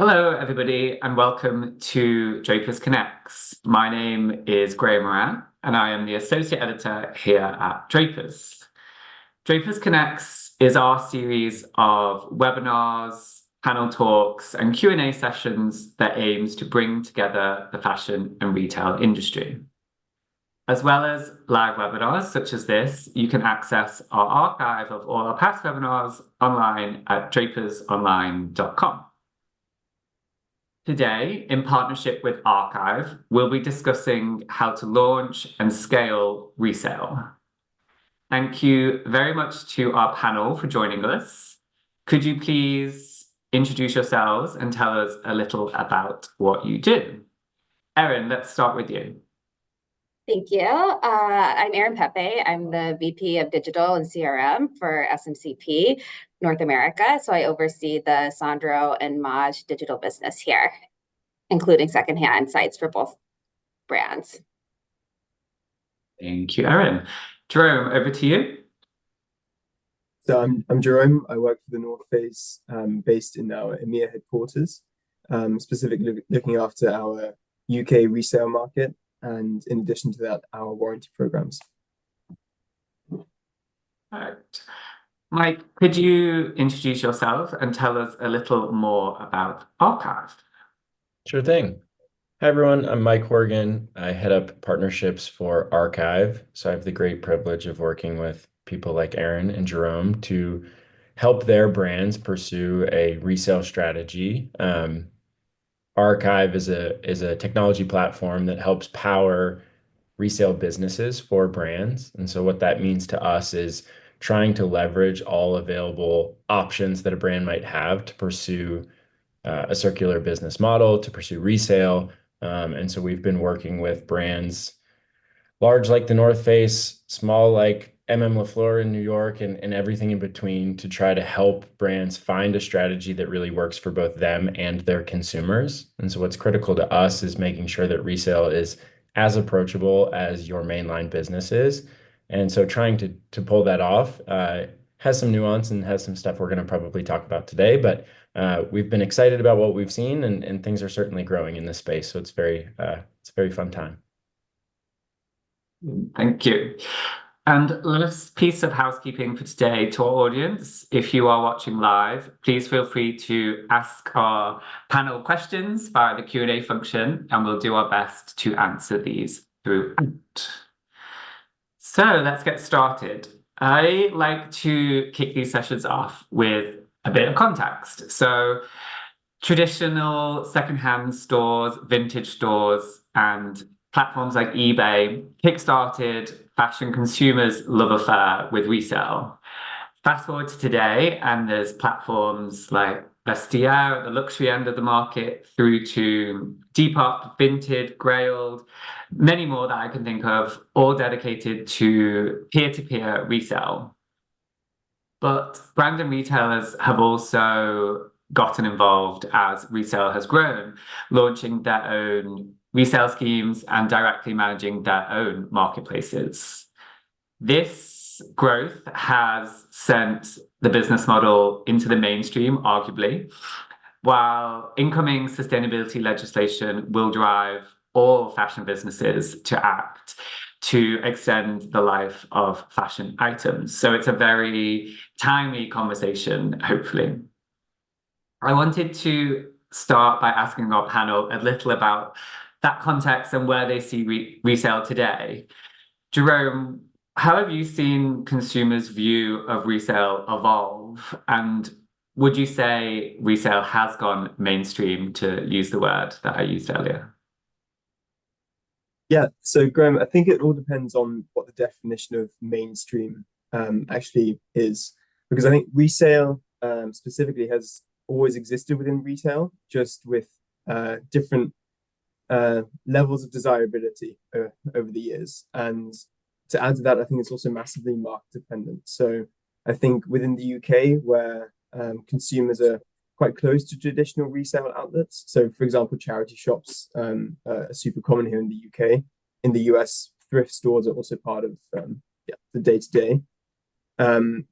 Hello, everybody, and welcome to Drapers Connects. My name is Graham Moran, and I am the Associate Editor here at Drapers. Drapers Connects is our series of webinars, panel talks, and Q&A sessions that aims to bring together the fashion and retail industry. As well as live webinars such as this, you can access our archive of all our past webinars online at drapersonline.com. Today, in partnership with Archive, we'll be discussing how to launch and scale resale. Thank you very much to our panel for joining us. Could you please introduce yourselves and tell us a little about what you do? Erin, let's start with you. Thank you. I'm Erin Pepe. I'm the VP of Digital and CRM for SMCP North America. So I oversee the Sandro and Maje digital business here, including secondhand sites for both brands. Thank you, Erin. Jerome, over to you. So I'm Jerome. I work for the North Face, based in our EMEA headquarters, specifically looking after our UK resale market, and in addition to that, our warranty programs. Right. Mike, could you introduce yourself and tell us a little more about Archive? Sure thing. Hi, everyone. I'm Mike Horgan. I head up partnerships for Archive. So I have the great privilege of working with people like Erin and Jerome to help their brands pursue a resale strategy. Archive is a technology platform that helps power resale businesses for brands. And so what that means to us is trying to leverage all available options that a brand might have to pursue a circular business model, to pursue resale. And so we've been working with brands large like the North Face, small like LaFleur in New York, and everything in between to try to help brands find a strategy that really works for both them and their consumers. And so what's critical to us is making sure that resale is as approachable as your mainline business is. And so trying to pull that off has some nuance and has some stuff we're going to probably talk about today, but we've been excited about what we've seen, and things are certainly growing in this space. So it's a very fun time. Thank you. And last piece of housekeeping for today to our audience. If you are watching live, please feel free to ask our panel questions via the Q&A function, and we'll do our best to answer these throughout. So let's get started. I like to kick these sessions off with a bit of context. So traditional secondhand stores, vintage stores, and platforms like eBay kickstarted fashion consumers' love affair with resale. Fast forward to today, and there's platforms like Vestiaire at the luxury end of the market through to Depop, Vinted, Grailed, many more that I can think of, all dedicated to peer-to-peer resale. But brand and retailers have also gotten involved as resale has grown, launching their own resale schemes and directly managing their own marketplaces. This growth has sent the business model into the mainstream, arguably, while incoming sustainability legislation will drive all fashion businesses to act to extend the life of fashion items. So it's a very timely conversation, hopefully. I wanted to start by asking our panel a little about that context and where they see resale today. Jerome, how have you seen consumers' view of resale evolve? And would you say resale has gone mainstream, to use the word that I used earlier? Yeah, so Graham, I think it all depends on what the definition of mainstream actually is, because I think resale specifically has always existed within retail, just with different levels of desirability over the years. And to add to that, I think it's also massively market dependent. So I think within the UK, where consumers are quite close to traditional resale outlets, so for example, charity shops are super common here in the UK. In the US, thrift stores are also part of the day-to-day. That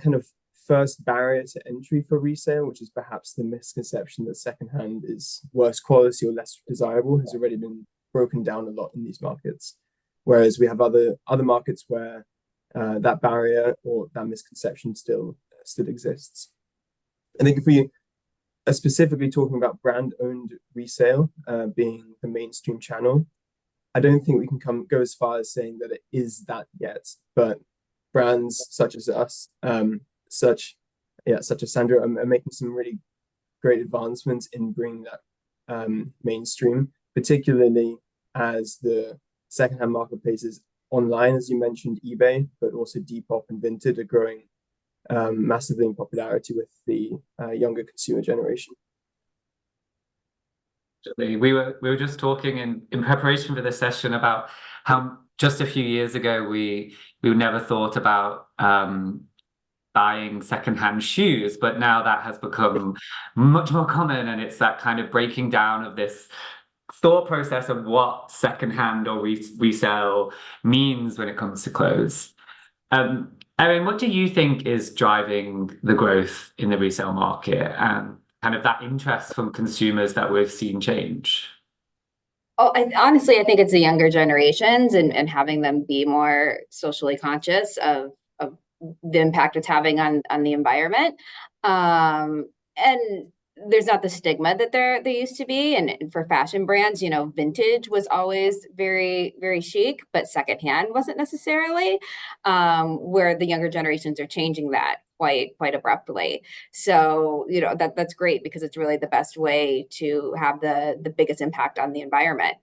kind of first barrier to entry for resale, which is perhaps the misconception that secondhand is worse quality or less desirable, has already been broken down a lot in these markets. Whereas we have other markets where that barrier or that misconception still exists. I think if we are specifically talking about brand-owned resale being the mainstream channel, I don't think we can go as far as saying that it is that yet. But brands such as us, such as Sandro, are making some really great advancements in bringing that mainstream, particularly as the secondhand marketplaces online, as you mentioned, eBay, but also Depop and Vinted are growing massively in popularity with the younger consumer generation. We were just talking in preparation for this session about how just a few years ago we never thought about buying secondhand shoes, but now that has become much more common, and it's that kind of breaking down of this thought process of what secondhand or resale means when it comes to clothes. Erin, what do you think is driving the growth in the resale market and kind of that interest from consumers that we've seen change? Oh, honestly, I think it's the younger generations and having them be more socially conscious of the impact it's having on the environment. And there's not the stigma that they used to be. And for fashion brands, vintage was always very, very chic, but secondhand wasn't necessarily, where the younger generations are changing that quite abruptly. So, that's great because it's really the best way to have the biggest impact on the environment.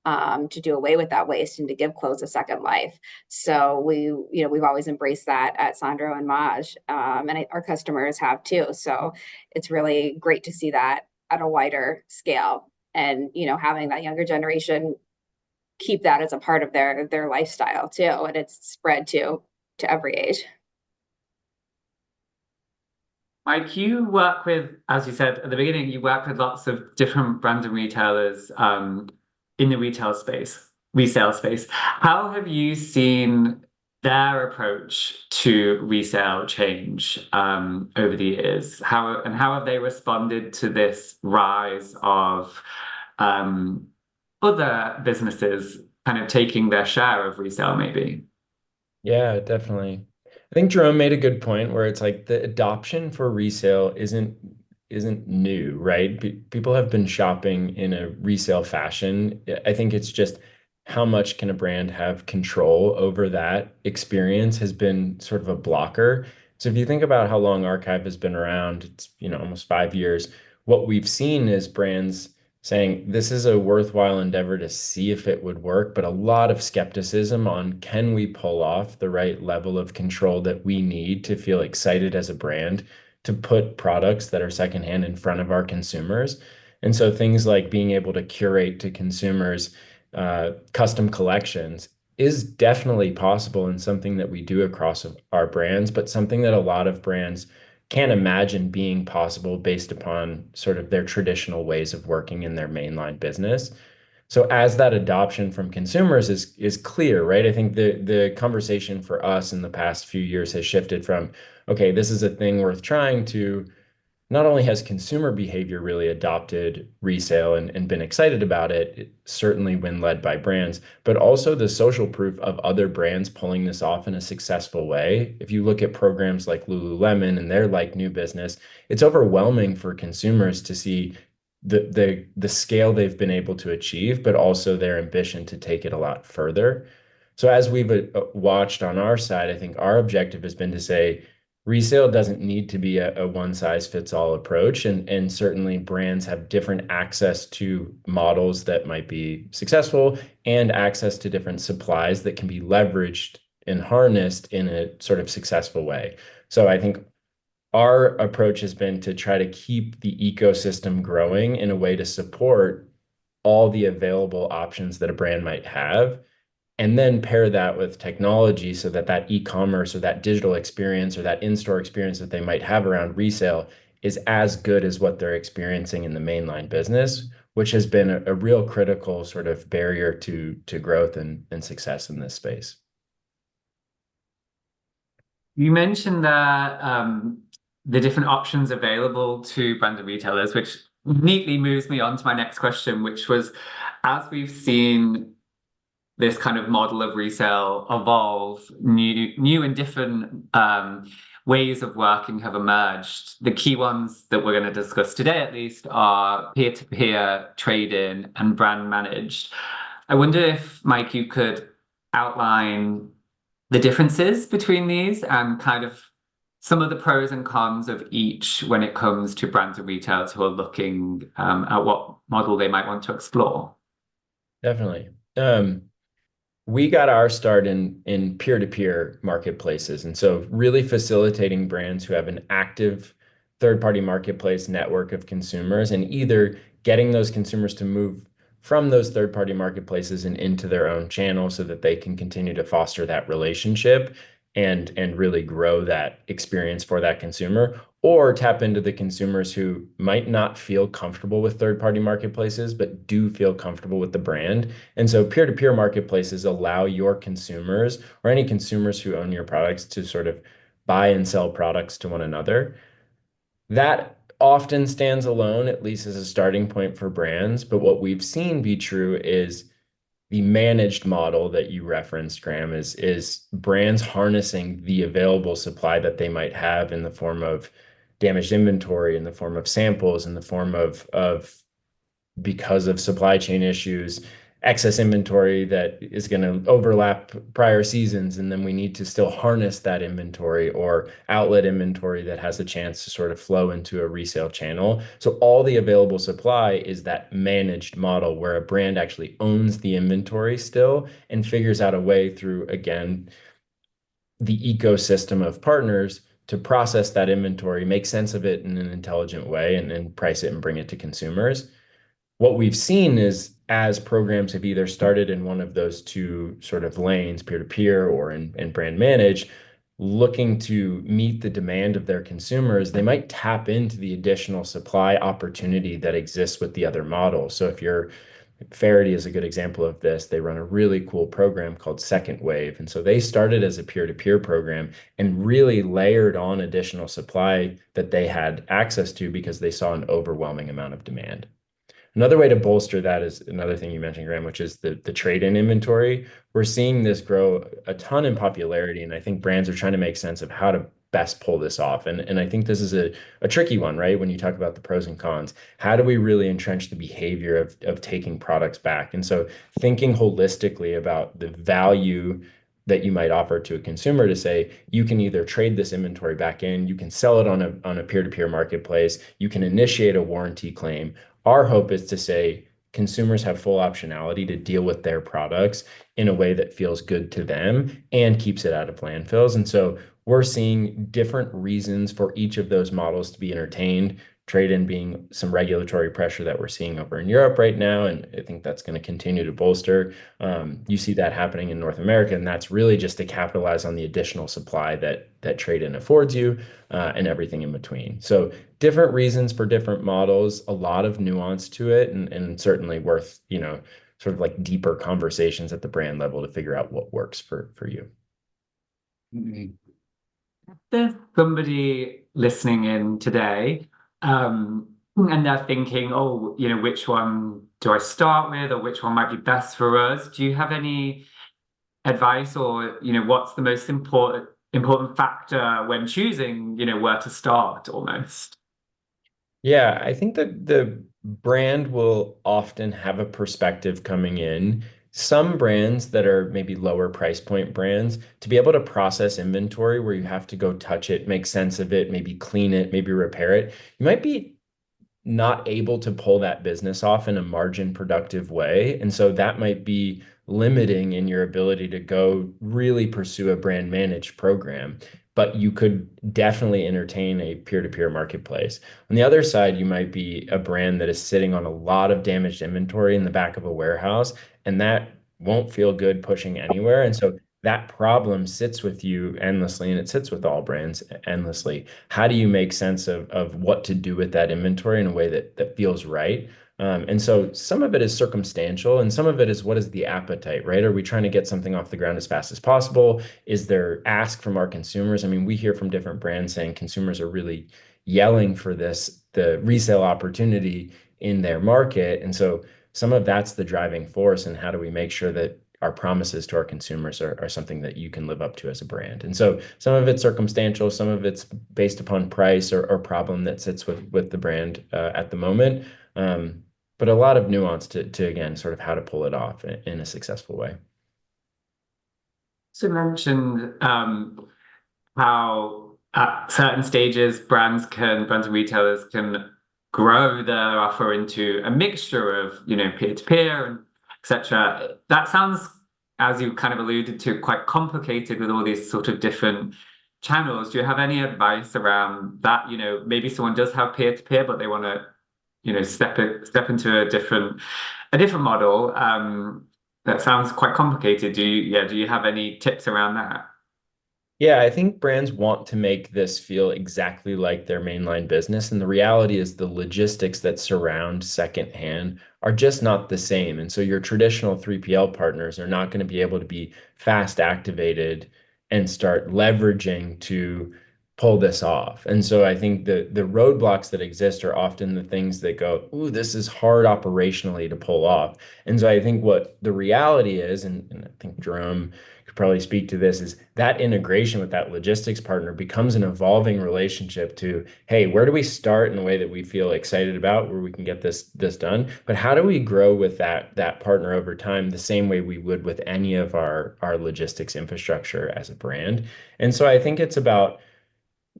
To do away with that waste and to give clothes a second life. So we've always embraced that at Sandro and Maje, and our customers have too. So it's really great to see that at a wider scale, and having that younger generation keep that as a part of their lifestyle too, and it's spread to every age. Mike, you work with, as you said at the beginning, you work with lots of different brands and retailers in the resale space. How have you seen their approach to resale change over the years? How have they responded to this rise of other businesses kind of taking their share of resale, maybe? Yeah, definitely. I think Jerome made a good point where it's like the adoption for resale isn't new, right? People have been shopping in a resale fashion. I think it's just how much can a brand have control over that experience has been sort of a blocker. So if you think about how long Archive has been around, it's almost 5 years. What we've seen is brands saying this is a worthwhile endeavor to see if it would work, but a lot of skepticism on can we pull off the right level of control that we need to feel excited as a brand to put products that are secondhand in front of our consumers. And so things like being able to curate to consumers custom collections is definitely possible and something that we do across our brands, but something that a lot of brands can't imagine being possible based upon sort of their traditional ways of working in their mainline business. So as that adoption from consumers is clear, right? I think the conversation for us in the past few years has shifted from, okay, this is a thing worth trying, to not only has consumer behavior really adopted resale and been excited about it, certainly when led by brands, but also the social proof of other brands pulling this off in a successful way. If you look at programs like Lululemon and their Like New Business, it's overwhelming for consumers to see the scale they've been able to achieve, but also their ambition to take it a lot further. So as we've watched on our side, I think our objective has been to say, resale doesn't need to be a one size fits all approach. And certainly brands have different access to models that might be successful and access to different supplies that can be leveraged and harnessed in a sort of successful way. So I think our approach has been to try to keep the ecosystem growing in a way to support all the available options that a brand might have, and then pair that with technology so that e-commerce or that digital experience or that in-store experience that they might have around resale is as good as what they're experiencing in the mainline business, which has been a real critical sort of barrier to growth and success in this space. You mentioned that the different options available to branded retailers, which neatly moves me on to my next question, which was, as we've seen this kind of model of resale evolve, new and different ways of working have emerged. The key ones that we're going to discuss today, at least, are peer-to-peer trade-in and brand managed. I wonder if, Mike, you could outline the differences between these and kind of some of the pros and cons of each when it comes to brands and retailers who are looking at what model they might want to explore. Definitely. We got our start in peer-to-peer marketplaces. And so really facilitating brands who have an active third-party marketplace network of consumers, and either getting those consumers to move from those third-party marketplaces and into their own channel so that they can continue to foster that relationship and really grow that experience for that consumer, or tap into the consumers who might not feel comfortable with third-party marketplaces, but do feel comfortable with the brand. And so peer-to-peer marketplaces allow your consumers or any consumers who own your products to sort of buy and sell products to one another. That often stands alone, at least as a starting point for brands. But what we've seen be true is the managed model that you referenced, Graham, is brands harnessing the available supply that they might have in the form of damaged inventory, in the form of samples, in the form of because of supply chain issues, excess inventory that is going to overlap prior seasons, and then we need to still harness that inventory, or outlet inventory that has a chance to sort of flow into a resale channel. So all the available supply is that managed model where a brand actually owns the inventory still and figures out a way through, again, the ecosystem of partners to process that inventory, make sense of it in an intelligent way, and then price it and bring it to consumers. What we've seen is, as programs have either started in one of those two sort of lanes, peer-to-peer or in brand manage, looking to meet the demand of their consumers, they might tap into the additional supply opportunity that exists with the other model. So if you're Faraday is a good example of this. They run a really cool program called Second Wave. And so they started as a peer-to-peer program and really layered on additional supply that they had access to because they saw an overwhelming amount of demand. Another way to bolster that is another thing you mentioned, Graham, which is the trade-in inventory. We're seeing this grow a ton in popularity, and I think brands are trying to make sense of how to best pull this off. And I think this is a tricky one, right? When you talk about the pros and cons, how do we really entrench the behavior of taking products back? And so thinking holistically about the value that you might offer to a consumer to say, you can either trade this inventory back in, you can sell it on a peer-to-peer marketplace, you can initiate a warranty claim. Our hope is to say consumers have full optionality to deal with their products in a way that feels good to them and keeps it out of landfills. And so we're seeing different reasons for each of those models to be entertained, trade-in being some regulatory pressure that we're seeing over in Europe right now, and I think that's going to continue to bolster. You see that happening in North America, and that's really just to capitalize on the additional supply that trade-in affords you, and everything in between. So different reasons for different models, a lot of nuance to it, and certainly worth, sort of like deeper conversations at the brand level to figure out what works for you. Mm-hmm. There's somebody listening in today, and they're thinking, oh, which one do I start with, or which one might be best for us? Do you have any advice, or what's the most important factor when choosing, where to start almost? Yeah, I think that the brand will often have a perspective coming in. Some brands that are maybe lower price point brands, to be able to process inventory where you have to go touch it, make sense of it, maybe clean it, maybe repair it, you might be not able to pull that business off in a margin productive way. And so that might be limiting in your ability to go really pursue a brand managed program. But you could definitely entertain a peer-to-peer marketplace. On the other side, you might be a brand that is sitting on a lot of damaged inventory in the back of a warehouse, and that won't feel good pushing anywhere. And so that problem sits with you endlessly, and it sits with all brands endlessly. How do you make sense of what to do with that inventory in a way that feels right? And so some of it is circumstantial and some of it is what is the appetite, right? Are we trying to get something off the ground as fast as possible? Is there ask from our consumers? I mean, we hear from different brands saying consumers are really yelling for the resale opportunity in their market. And so some of that's the driving force. And how do we make sure that our promises to our consumers are something that you can live up to as a brand? And so some of it's circumstantial, some of it's based upon price or problem that sits with the brand at the moment. But a lot of nuance to again, sort of how to pull it off in a successful way. So you mentioned how at certain stages brands and retailers can grow their offer into a mixture of, peer-to-peer and etc. That sounds, as you kind of alluded to, quite complicated with all these sort of different channels. Do you have any advice around that? Maybe someone does have peer-to-peer, but they want to, step into a different model. That sounds quite complicated. Do you have any tips around that? Yeah, I think brands want to make this feel exactly like their mainline business. And the reality is the logistics that surround secondhand are just not the same. And so your traditional 3PL partners are not going to be able to be fast activated and start leveraging to pull this off. And so I think the roadblocks that exist are often the things that go, ooh, this is hard operationally to pull off. And so I think what the reality is, and I think Jerome could probably speak to this, is that integration with that logistics partner becomes an evolving relationship to, hey, where do we start in a way that we feel excited about, where we can get this done? But how do we grow with that partner over time the same way we would with any of our logistics infrastructure as a brand? And so I think it's about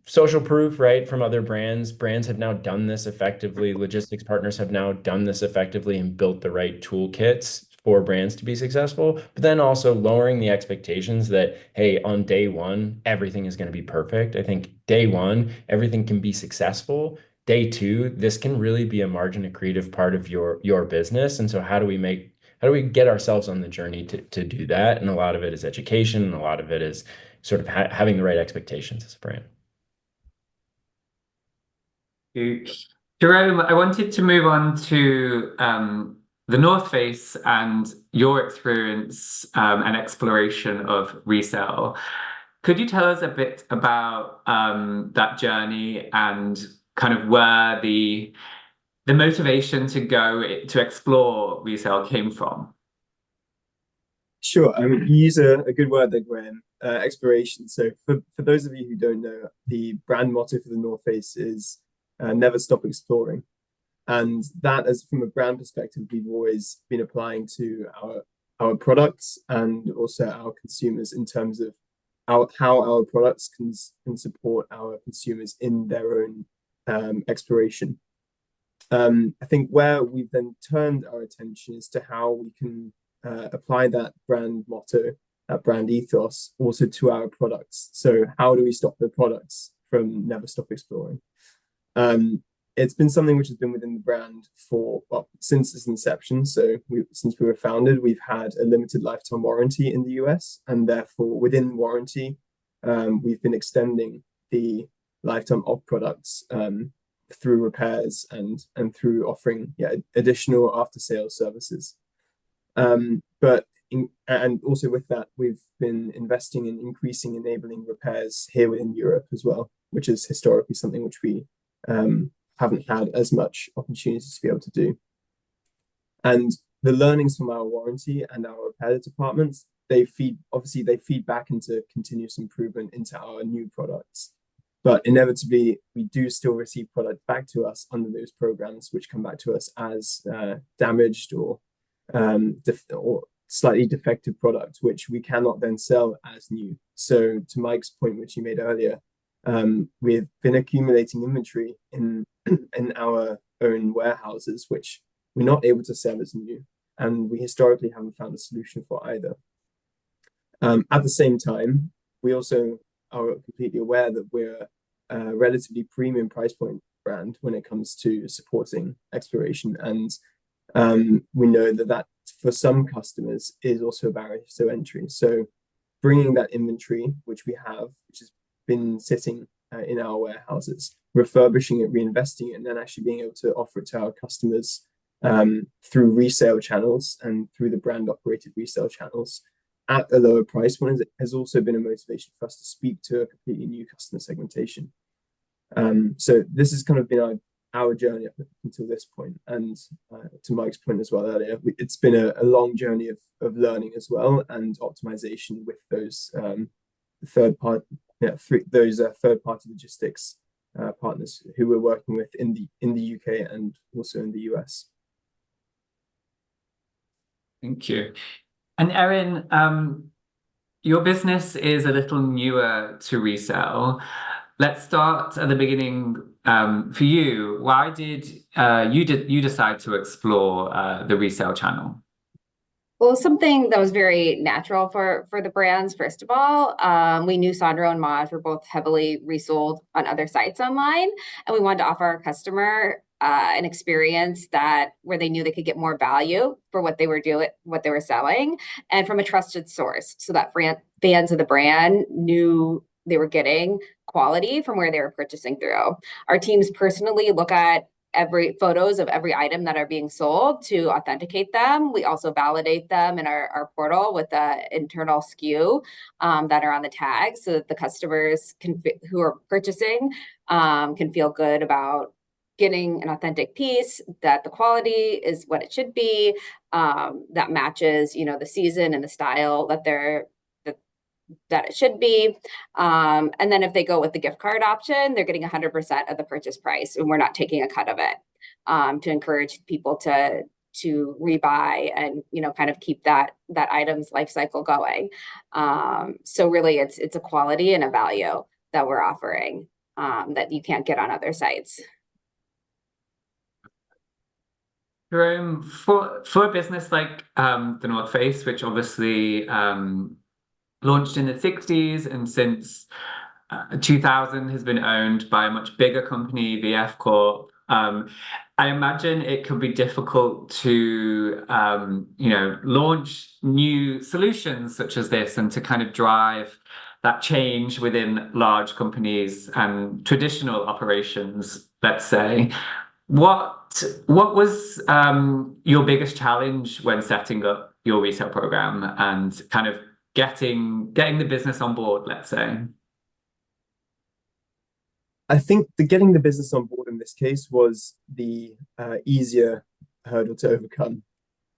social proof, right, from other brands. Brands have now done this effectively. Logistics partners have now done this effectively and built the right toolkits for brands to be successful. But then also lowering the expectations that, hey, on day one, everything is going to be perfect. I think day one, everything can be successful. Day two, this can really be a margin accretive part of your business. And so how do we get ourselves on the journey to do that? And a lot of it is education, and a lot of it is sort of having the right expectations as a brand. Jerome, I wanted to move on to the North Face and your experience and exploration of resale. Could you tell us a bit about that journey and kind of where the motivation to go to explore resale came from? Sure. I mean, you use a good word there, Graham, exploration. So for those of you who don't know, the brand motto for the North Face is never stop exploring. And that, as from a brand perspective, we've always been applying to our products and also our consumers in terms of how our products can support our consumers in their own exploration. I think where we've then turned our attention is to how we can apply that brand motto, that brand ethos, also to our products. So how do we stop the products from never stop exploring? It's been something which has been within the brand since its inception. So since we were founded, we've had a limited lifetime warranty in the US, and therefore within warranty, we've been extending the lifetime of products through repairs and through offering additional after sales services. And also with that, we've been investing in increasing enabling repairs here within Europe as well, which is historically something which we haven't had as much opportunities to be able to do. And the learnings from our warranty and our repair departments, they feed back into continuous improvement into our new products. But inevitably, we do still receive product back to us under those programs, which come back to us as damaged or slightly defective products, which we cannot then sell as new. So to Mike's point, which he made earlier, we've been accumulating inventory in our own warehouses, which we're not able to sell as new, and we historically haven't found a solution for either. At the same time, we also are completely aware that we're a relatively premium price point brand when it comes to supporting exploration, and we know that for some customers is also a barrier to entry. So bringing that inventory, which we have, which has been sitting in our warehouses, refurbishing it, reinvesting it, and then actually being able to offer it to our customers through resale channels and through the brand operated resale channels at a lower price point has also been a motivation for us to speak to a completely new customer segmentation. So this has kind of been our journey up until this point, and to Mike's point as well earlier, it's been a long journey of learning as well and optimization with those third party logistics partners who we're working with in the UK and also in the US. Thank you. And Erin, your business is a little newer to resale. Let's start at the beginning. For you, why did you decide to explore the resale channel? Well, something that was very natural for the brands, first of all. We knew Sandro and Maje were both heavily resold on other sites online, and we wanted to offer our customer an experience where they knew they could get more value for what they were selling, and from a trusted source, so that fans of the brand knew they were getting quality from where they were purchasing through. Our teams personally look at every photos of every item that are being sold to authenticate them. We also validate them in our portal with the internal SKU that are on the tag, so that the customers who are purchasing can feel good about getting an authentic piece, that the quality is what it should be, that matches, the season and the style that it should be. And then if they go with the gift card option, they're getting 100% of the purchase price, and we're not taking a cut of it, to encourage people to rebuy and, kind of keep that item's life cycle going. So really it's a quality and a value that we're offering that you can't get on other sites. Jerome, for a business like the North Face, which obviously launched in the 60s and since 2000 has been owned by a much bigger company, VF Corp. I imagine it could be difficult to, launch new solutions such as this and to kind of drive that change within large companies and traditional operations, let's say. What was your biggest challenge when setting up your resale program and kind of getting the business on board, let's say? I think getting the business on board in this case was the easier hurdle to overcome.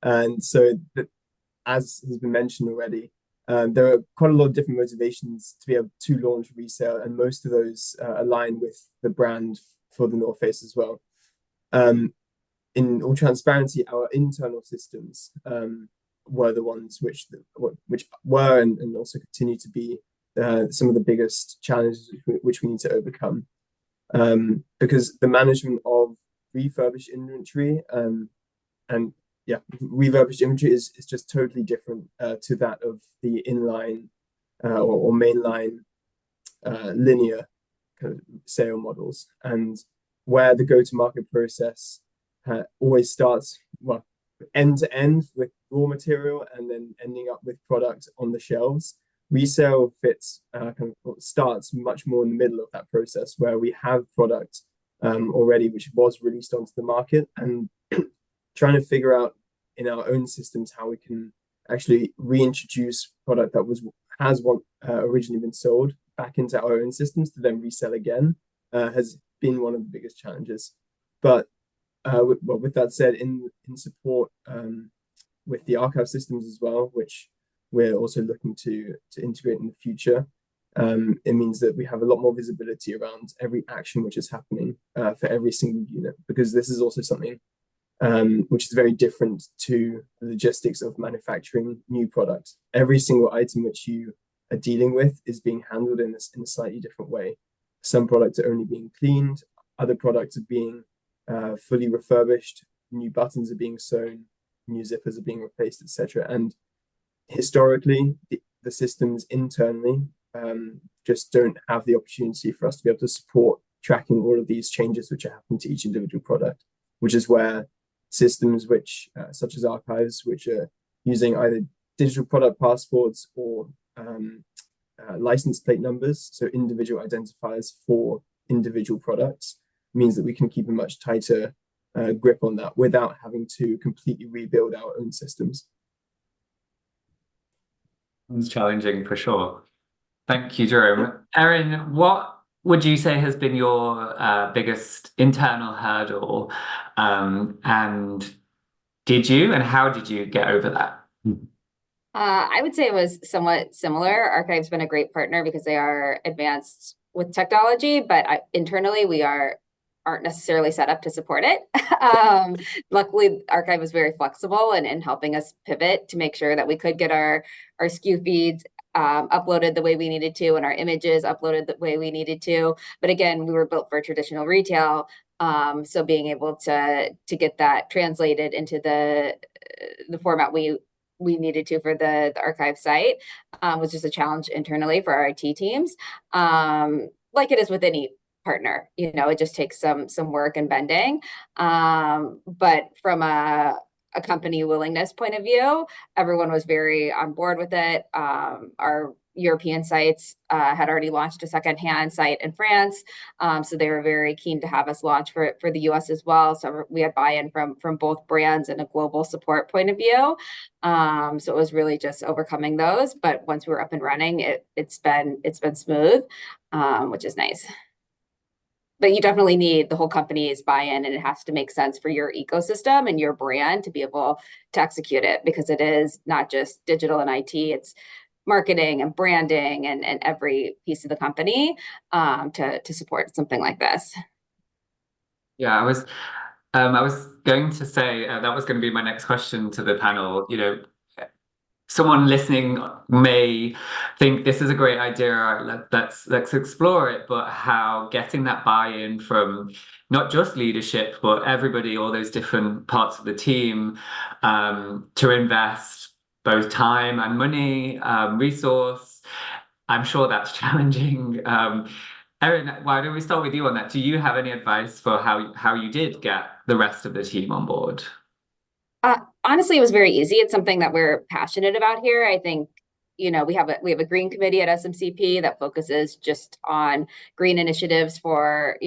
And so, as has been mentioned already, there are quite a lot of different motivations to be able to launch resale, and most of those align with the brand for the North Face as well. In all transparency, our internal systems were the ones which were and also continue to be some of the biggest challenges which we need to overcome, because the management of refurbished inventory refurbished inventory is just totally different to that of the inline or mainline linear kind of sale models, and where the go-to-market process always starts end to end with raw material and then ending up with product on the shelves. Resale starts much more in the middle of that process, where we have product already which was released onto the market, and trying to figure out in our own systems how we can actually reintroduce product that has originally been sold back into our own systems to then resell again has been one of the biggest challenges. But with that said, in support with the archive systems as well, which we're also looking to integrate in the future, it means that we have a lot more visibility around every action which is happening for every single unit, because this is also something which is very different to the logistics of manufacturing new products. Every single item which you are dealing with is being handled in a slightly different way. Some products are only being cleaned, other products are being fully refurbished, new buttons are being sewn, new zippers are being replaced, etc. And historically, the systems internally just don't have the opportunity for us to be able to support tracking all of these changes which are happening to each individual product, which is where systems which such as archives, which are using either digital product passports or license plate numbers, so individual identifiers for individual products, means that we can keep a much tighter grip on that without having to completely rebuild our own systems. It's challenging for sure. Thank you, Jerome. Erin, what would you say has been your biggest internal hurdle? And how did you get over that? I would say it was somewhat similar. Archive's been a great partner because they are advanced with technology, but internally we aren't necessarily set up to support it. Luckily, Archive was very flexible in helping us pivot to make sure that we could get our SKU feeds uploaded the way we needed to and our images uploaded the way we needed to. But again, we were built for traditional retail. So being able to get that translated into the format we needed to for the archive site was just a challenge internally for our IT teams. Like it is with any partner, it just takes some work and bending. But from a company willingness point of view, everyone was very on board with it. Our European sites had already launched a secondhand site in France, so they were very keen to have us launch for the US as well. So we had buy-in from both brands and a global support point of view. So it was really just overcoming those. But once we were up and running, it's been smooth, which is nice. But you definitely need the whole company's buy-in, and it has to make sense for your ecosystem and your brand to be able to execute it, because it is not just digital and IT, it's marketing and branding and every piece of the company to support something like this. Yeah, I was going to say that was going to be my next question to the panel. Someone listening may think this is a great idea, let's explore it, but how getting that buy-in from not just leadership, but everybody, all those different parts of the team, to invest both time and money, resource, I'm sure that's challenging. Erin, why don't we start with you on that? Do you have any advice for how you did get the rest of the team on board? Honestly, it was very easy. It's something that we're passionate about here. I think, we have a green committee at SMCP that focuses just on green initiatives for,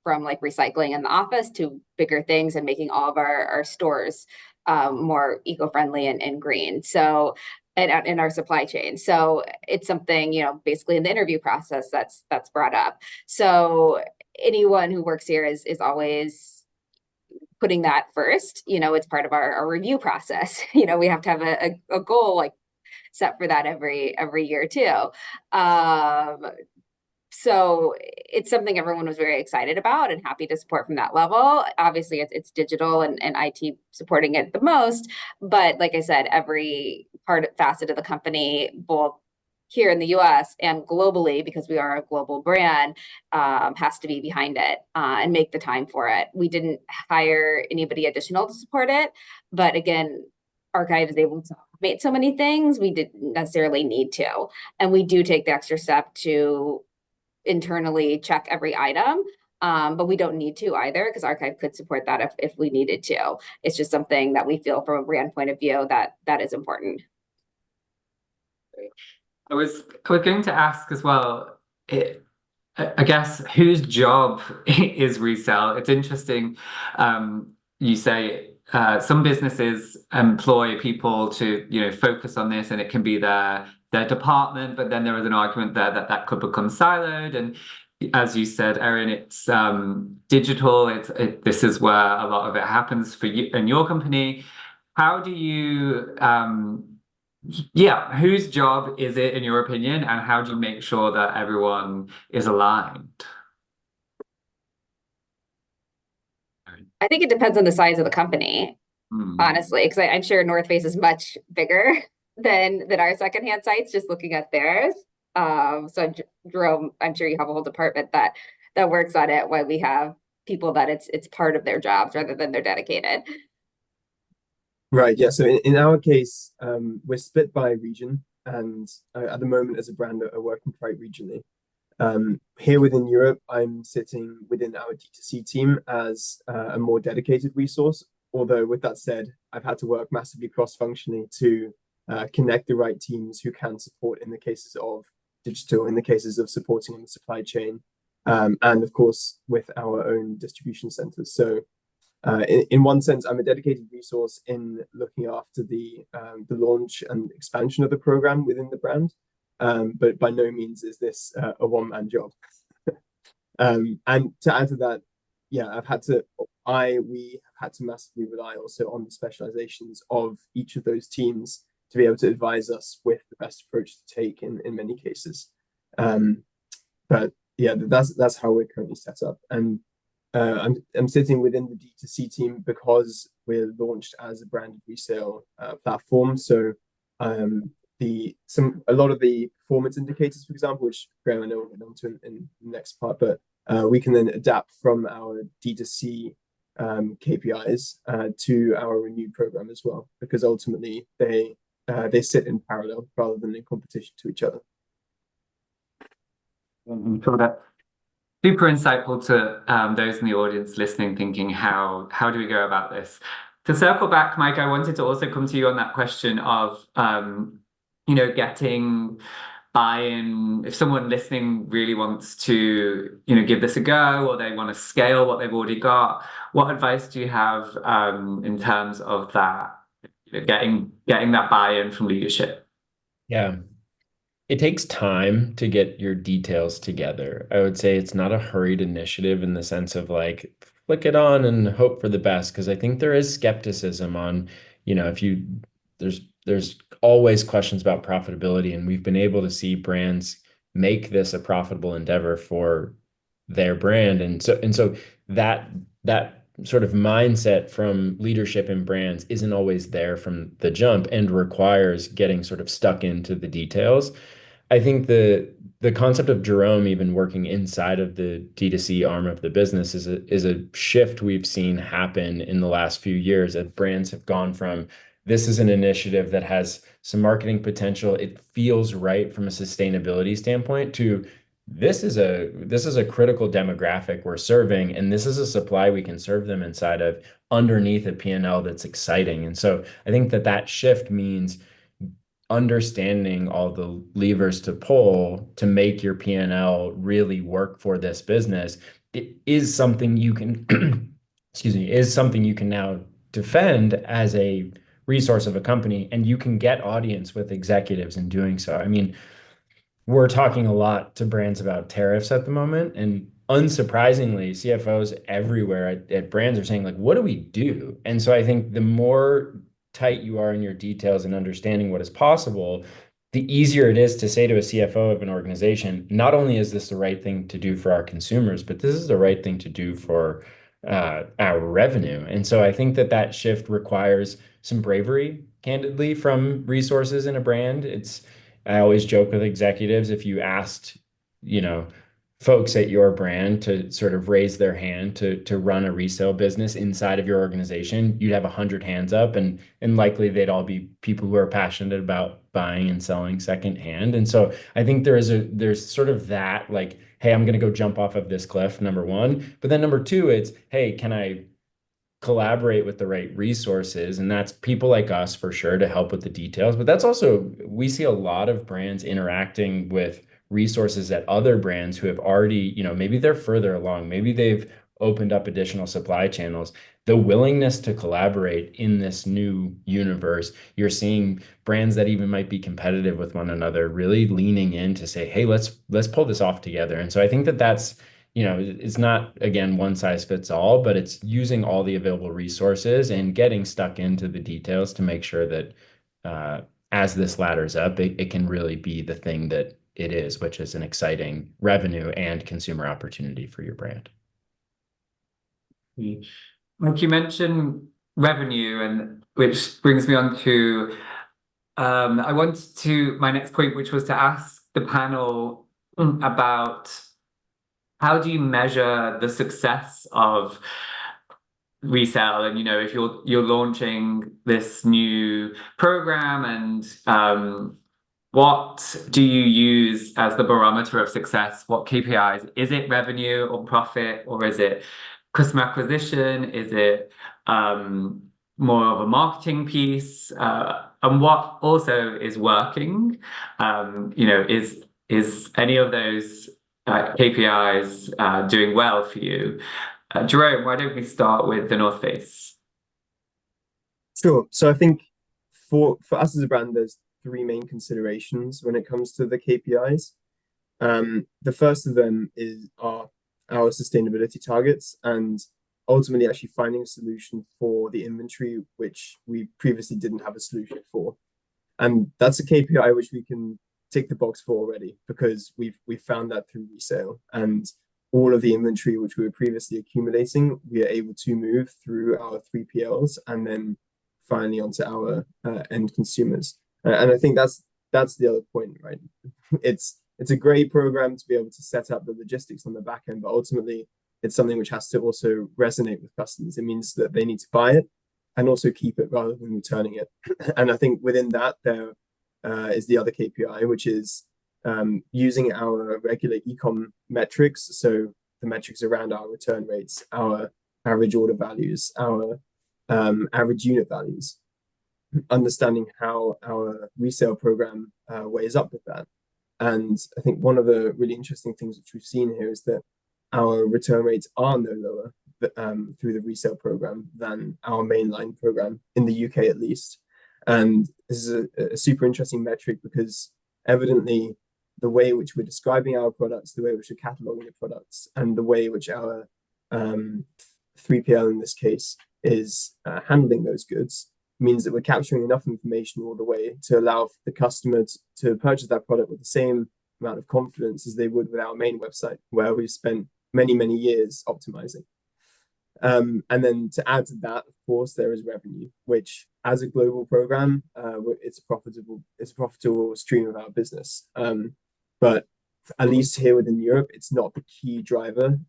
from like recycling in the office to bigger things and making all of our stores more eco-friendly and green. So, and in our supply chain. So it's something, basically in the interview process that's brought up. So anyone who works here is always putting that first. It's part of our review process. We have to have a goal like set for that every year too. So it's something everyone was very excited about and happy to support from that level. Obviously, it's digital and IT supporting it the most. But like I said, every facet of the company, both here in the US and globally, because we are a global brand, has to be behind it and make the time for it. We didn't hire anybody additional to support it. But again, Archive is able to automate so many things, we didn't necessarily need to. And we do take the extra step to internally check every item. But we don't need to either, because Archive could support that if we needed to. It's just something that we feel from a brand point of view that is important. I was going to ask as well, I guess, whose job is resell? It's interesting. You say some businesses employ people to, focus on this, and it can be their department, but then there is an argument there that could become siloed. And as you said, Erin, it's digital. This is where a lot of it happens for you and your company. How do you whose job is it in your opinion, and how do you make sure that everyone is aligned? I think it depends on the size of the company, honestly, because I'm sure North Face is much bigger than our secondhand sites, just looking at theirs. So Jerome, I'm sure you have a whole department that works on it, while we have people that it's part of their jobs rather than they're dedicated. Right, yeah. So in our case, we're split by region, and at the moment, as a brand, are working quite regionally. Here within Europe, I'm sitting within our D2C team as a more dedicated resource. Although with that said, I've had to work massively cross-functionally to connect the right teams who can support in the cases of digital, in the cases of supporting in the supply chain, and of course with our own distribution centers. So in one sense, I'm a dedicated resource in looking after the launch and expansion of the program within the brand. But by no means is this a one-man job. And to add to that, yeah, we have had to massively rely also on the specializations of each of those teams to be able to advise us with the best approach to take in many cases. But yeah, that's how we're currently set up. And I'm sitting within the D2C team because we're launched as a branded resale platform. So a lot of the performance indicators, for example, which Graham and I will get onto in the next part, but we can then adapt from our D2C KPIs to our renewed program as well, because ultimately they sit in parallel rather than in competition to each other. I'm sure that super insightful to those in the audience listening, thinking how do we go about this? To circle back, Mike, I wanted to also come to you on that question of getting buy-in. If someone listening really wants to give this a go, or they want to scale what they've already got, what advice do you have in terms of that, getting that buy-in from leadership? Yeah. It takes time to get your details together. I would say it's not a hurried initiative in the sense of like flick it on and hope for the best, because I think there is skepticism on, there's always questions about profitability, and we've been able to see brands make this a profitable endeavor for their brand. And so that sort of mindset from leadership in brands isn't always there from the jump and requires getting sort of stuck into the details. I think the concept of Jerome even working inside of the D2C arm of the business is a shift we've seen happen in the last few years, as brands have gone from, this is an initiative that has some marketing potential, it feels right from a sustainability standpoint, to this is a critical demographic we're serving, and this is a supply we can serve them inside of underneath a P&L that's exciting. And so I think that shift means understanding all the levers to pull to make your P&L really work for this business. It is something you can is something you can now defend as a resource of a company, and you can get audience with executives in doing so. I mean, we're talking a lot to brands about tariffs at the moment, and unsurprisingly, CFOs everywhere at brands are saying, like, what do we do? And so I think the more tight you are in your details and understanding what is possible, the easier it is to say to a CFO of an organization, not only is this the right thing to do for our consumers, but this is the right thing to do for our revenue. And so I think that shift requires some bravery, candidly, from resources in a brand. I always joke with executives, if you asked, folks at your brand to sort of raise their hand to run a resale business inside of your organization, you'd have 100 hands up, and likely they'd all be people who are passionate about buying and selling secondhand. And so I think there's sort of that, like, hey, I'm going to go jump off of this cliff, number one. But then number two, it's, hey, can I collaborate with the right resources? And that's people like us, for sure, to help with the details. But that's also, we see a lot of brands interacting with resources at other brands who have already, maybe they're further along, maybe they've opened up additional supply channels. The willingness to collaborate in this new universe, you're seeing brands that even might be competitive with one another really leaning in to say, hey, let's pull this off together. And so I think that's, it's not, again, one size fits all, but it's using all the available resources and getting stuck into the details to make sure that as this ladders up, it can really be the thing that it is, which is an exciting revenue and consumer opportunity for your brand. Like you mentioned revenue, and which brings me on to I wanted to my next point, which was to ask the panel about how do you measure the success of resale? And if you're launching this new program, and what do you use as the barometer of success? What KPIs? Is it revenue or profit, or is it customer acquisition? Is it more of a marketing piece? And what also is working? Is any of those KPIs doing well for you? Jerome, why don't we start with the North Face? Sure. So I think for us as a brand, there's three main considerations when it comes to the KPIs. The first of them is our sustainability targets, and ultimately actually finding a solution for the inventory which we previously didn't have a solution for. And that's a KPI which we can tick the box for already, because we've found that through resale, and all of the inventory which we were previously accumulating, we are able to move through our 3PLs and then finally onto our end consumers. And I think that's the other point, right? It's a great program to be able to set up the logistics on the back end, but ultimately it's something which has to also resonate with customers. It means that they need to buy it and also keep it rather than returning it. And I think within that, there is the other KPI, which is using our regular e-com metrics. So the metrics around our return rates, our average order values, our average unit values, understanding how our resale program weighs up with that. And I think one of the really interesting things which we've seen here is that our return rates are no lower through the resale program than our mainline program in the UK, at least. And this is a super interesting metric, because evidently the way in which we're describing our products, the way in which we're cataloging the products, and the way in which our 3PL in this case is handling those goods means that we're capturing enough information all the way to allow the customer to purchase that product with the same amount of confidence as they would with our main website, where we've spent many years optimizing. And then to add to that, of course, there is revenue, which as a global program, it's a profitable stream of our business. But at least here within Europe, it's not the key driver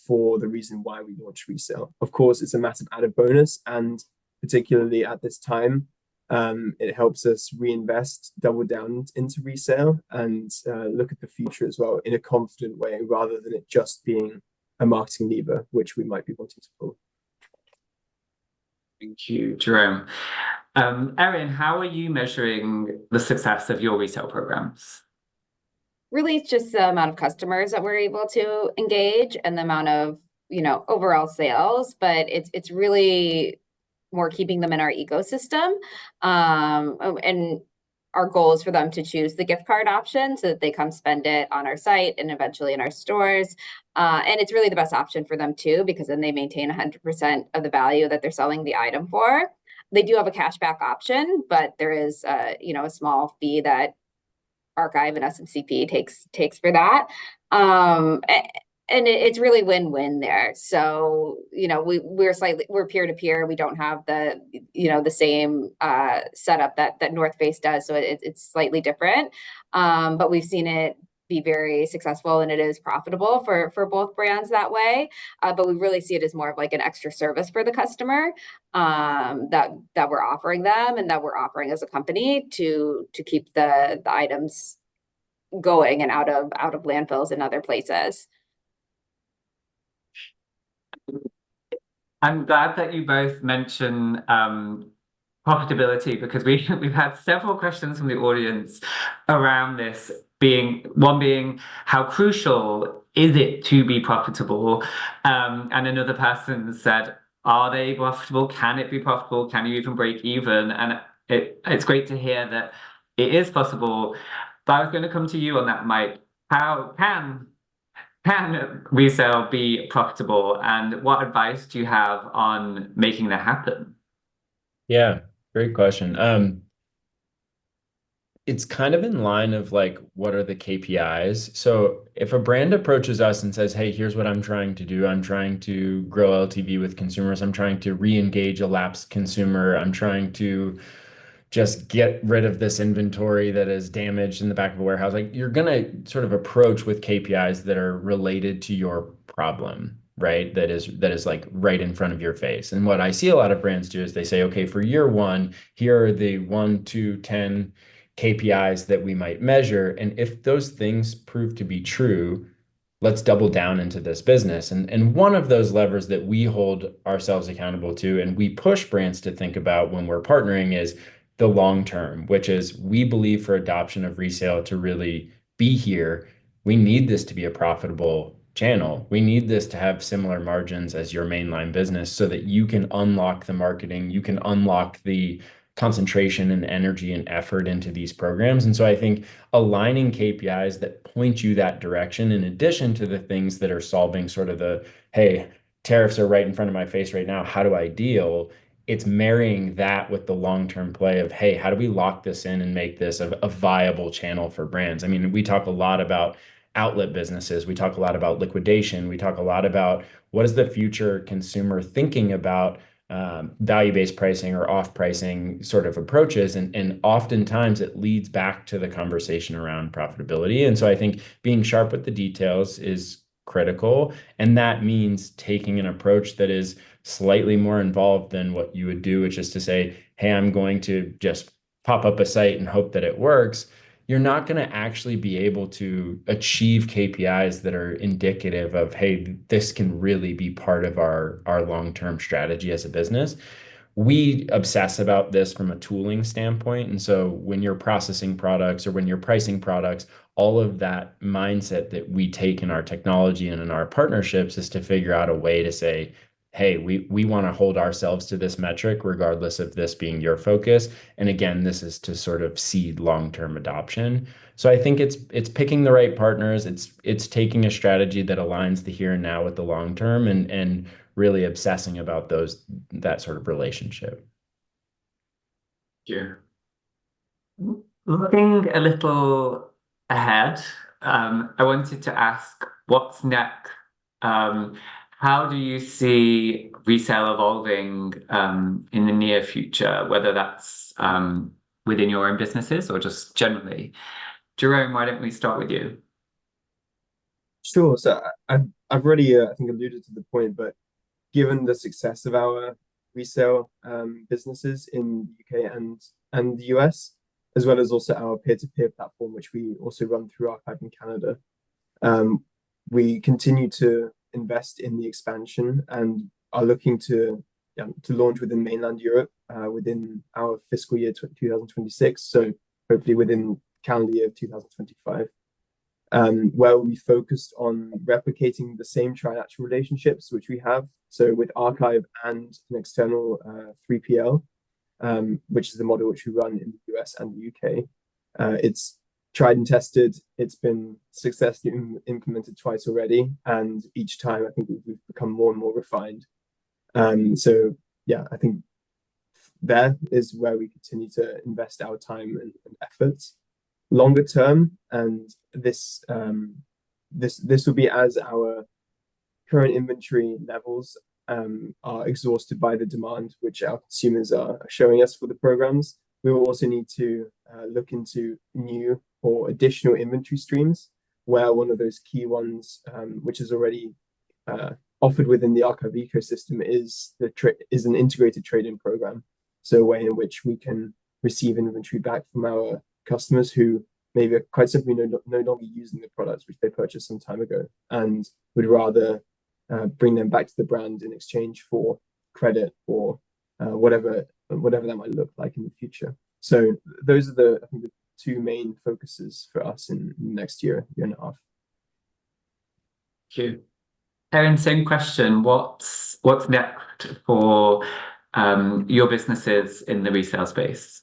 for the reason why we launched resale. Of course, it's a massive added bonus, and particularly at this time, it helps us reinvest, double down into resale, and look at the future as well in a confident way, rather than it just being a marketing lever, which we might be wanting to pull. Thank you, Jerome. Erin, how are you measuring the success of your resale programs? Really, it's just the amount of customers that we're able to engage and the amount of, overall sales, but it's really more keeping them in our ecosystem. And our goal is for them to choose the gift card option so that they come spend it on our site and eventually in our stores. And it's really the best option for them too, because then they maintain 100% of the value that they're selling the item for. They do have a cashback option, but there is a small fee that Archive and SMCP takes for that. And it's really win-win there. So, we're peer-to-peer. We don't have the same setup that North Face does. So it's slightly different. But we've seen it be very successful, and it is profitable for both brands that way. But we really see it as more of like an extra service for the customer that we're offering them, and that we're offering as a company to keep the items going and out of landfills and other places. I'm glad that you both mention profitability, because we've had several questions from the audience around this, being how crucial is it to be profitable? And another person said, are they profitable? Can it be profitable? Can you even break even? And it's great to hear that it is possible. But I was going to come to you on that, Mike. How can resale be profitable, and what advice do you have on making that happen? Yeah, great question. It's kind of in line of like, what are the KPIs? So if a brand approaches us and says, hey, here's what I'm trying to do. I'm trying to grow LTV with consumers. I'm trying to re-engage a lapsed consumer. I'm trying to just get rid of this inventory that is damaged in the back of a warehouse. Like, you're gonna sort of approach with KPIs that are related to your problem, right? That is like right in front of your face. And what I see a lot of brands do is they say, okay, for year one, here are the 1 to 10 KPIs that we might measure. And if those things prove to be true, let's double down into this business. And one of those levers that we hold ourselves accountable to, and we push brands to think about when we're partnering, is the long term, which is, we believe for adoption of resale to really be here, we need this to be a profitable channel. We need this to have similar margins as your mainline business so that you can unlock the marketing, you can unlock the concentration and energy and effort into these programs. And so I think aligning KPIs that point you that direction, in addition to the things that are solving sort of the, hey, tariffs are right in front of my face right now, how do I deal? It's marrying that with the long-term play of, hey, how do we lock this in and make this a viable channel for brands? I mean, we talk a lot about outlet businesses. We talk a lot about liquidation. We talk a lot about what is the future consumer thinking about value-based pricing or off-pricing sort of approaches. And oftentimes it leads back to the conversation around profitability. And so I think being sharp with the details is critical. And that means taking an approach that is slightly more involved than what you would do, which is to say, hey, I'm going to just pop up a site and hope that it works. You're not going to actually be able to achieve KPIs that are indicative of, hey, this can really be part of our long-term strategy as a business. We obsess about this from a tooling standpoint. And so when you're processing products or when you're pricing products, all of that mindset that we take in our technology and in our partnerships is to figure out a way to say, hey, we want to hold ourselves to this metric, regardless of this being your focus. And again, this is to sort of seed long-term adoption. So I think it's picking the right partners. It's taking a strategy that aligns the here and now with the long term and really obsessing about that sort of relationship. Yeah. Looking a little ahead, I wanted to ask what's next? How do you see resale evolving in the near future, whether that's within your own businesses or just generally? Jerome, why don't we start with you? Sure. So I've already, I think, alluded to the point, but given the success of our resale businesses in the UK and the US, as well as also our peer-to-peer platform, which we also run through Archive in Canada, we continue to invest in the expansion and are looking to launch within mainland Europe within our fiscal year 2026. So hopefully within calendar year 2025. Where we focused on replicating the same trilateral relationships which we have. So with Archive and an external 3PL, which is the model which we run in the US and the UK. It's tried and tested. It's been successfully implemented twice already, and each time I think we've become more and more refined. So yeah, I think there is where we continue to invest our time and efforts. Longer term, and this will be as our current inventory levels are exhausted by the demand which our consumers are showing us for the programs. We will also need to look into new or additional inventory streams, where one of those key ones, which is already offered within the Archive ecosystem, is an integrated trade-in program. So a way in which we can receive inventory back from our customers who maybe are quite simply no longer using the products which they purchased some time ago and would rather bring them back to the brand in exchange for credit or whatever that might look like in the future. So those are I think the two main focuses for us in the next year and a half. Thank you. Erin, same question. What's next for your businesses in the resale space?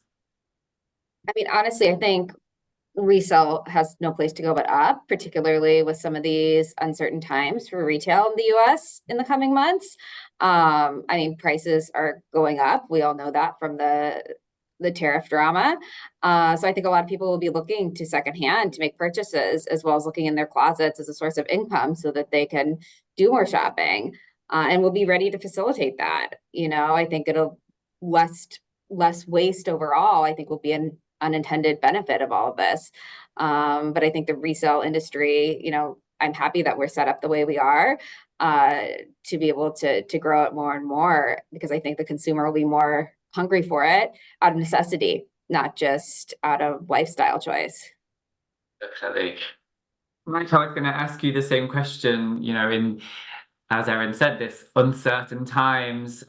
I mean, honestly, I think resale has no place to go but up, particularly with some of these uncertain times for retail in the US in the coming months. I mean, prices are going up. We all know that from the tariff drama. So I think a lot of people will be looking to secondhand to make purchases, as well as looking in their closets as a source of income so that they can do more shopping. And we'll be ready to facilitate that. You know, I think it'll less waste overall, I think will be an unintended benefit of all of this. But I think the resale industry, you know, I'm happy that we're set up the way we are to be able to grow it more and more, because I think the consumer will be more hungry for it out of necessity, not just out of lifestyle choice. Definitely. Mike, I was going to ask you the same question, you know, as Erin said, this uncertain times,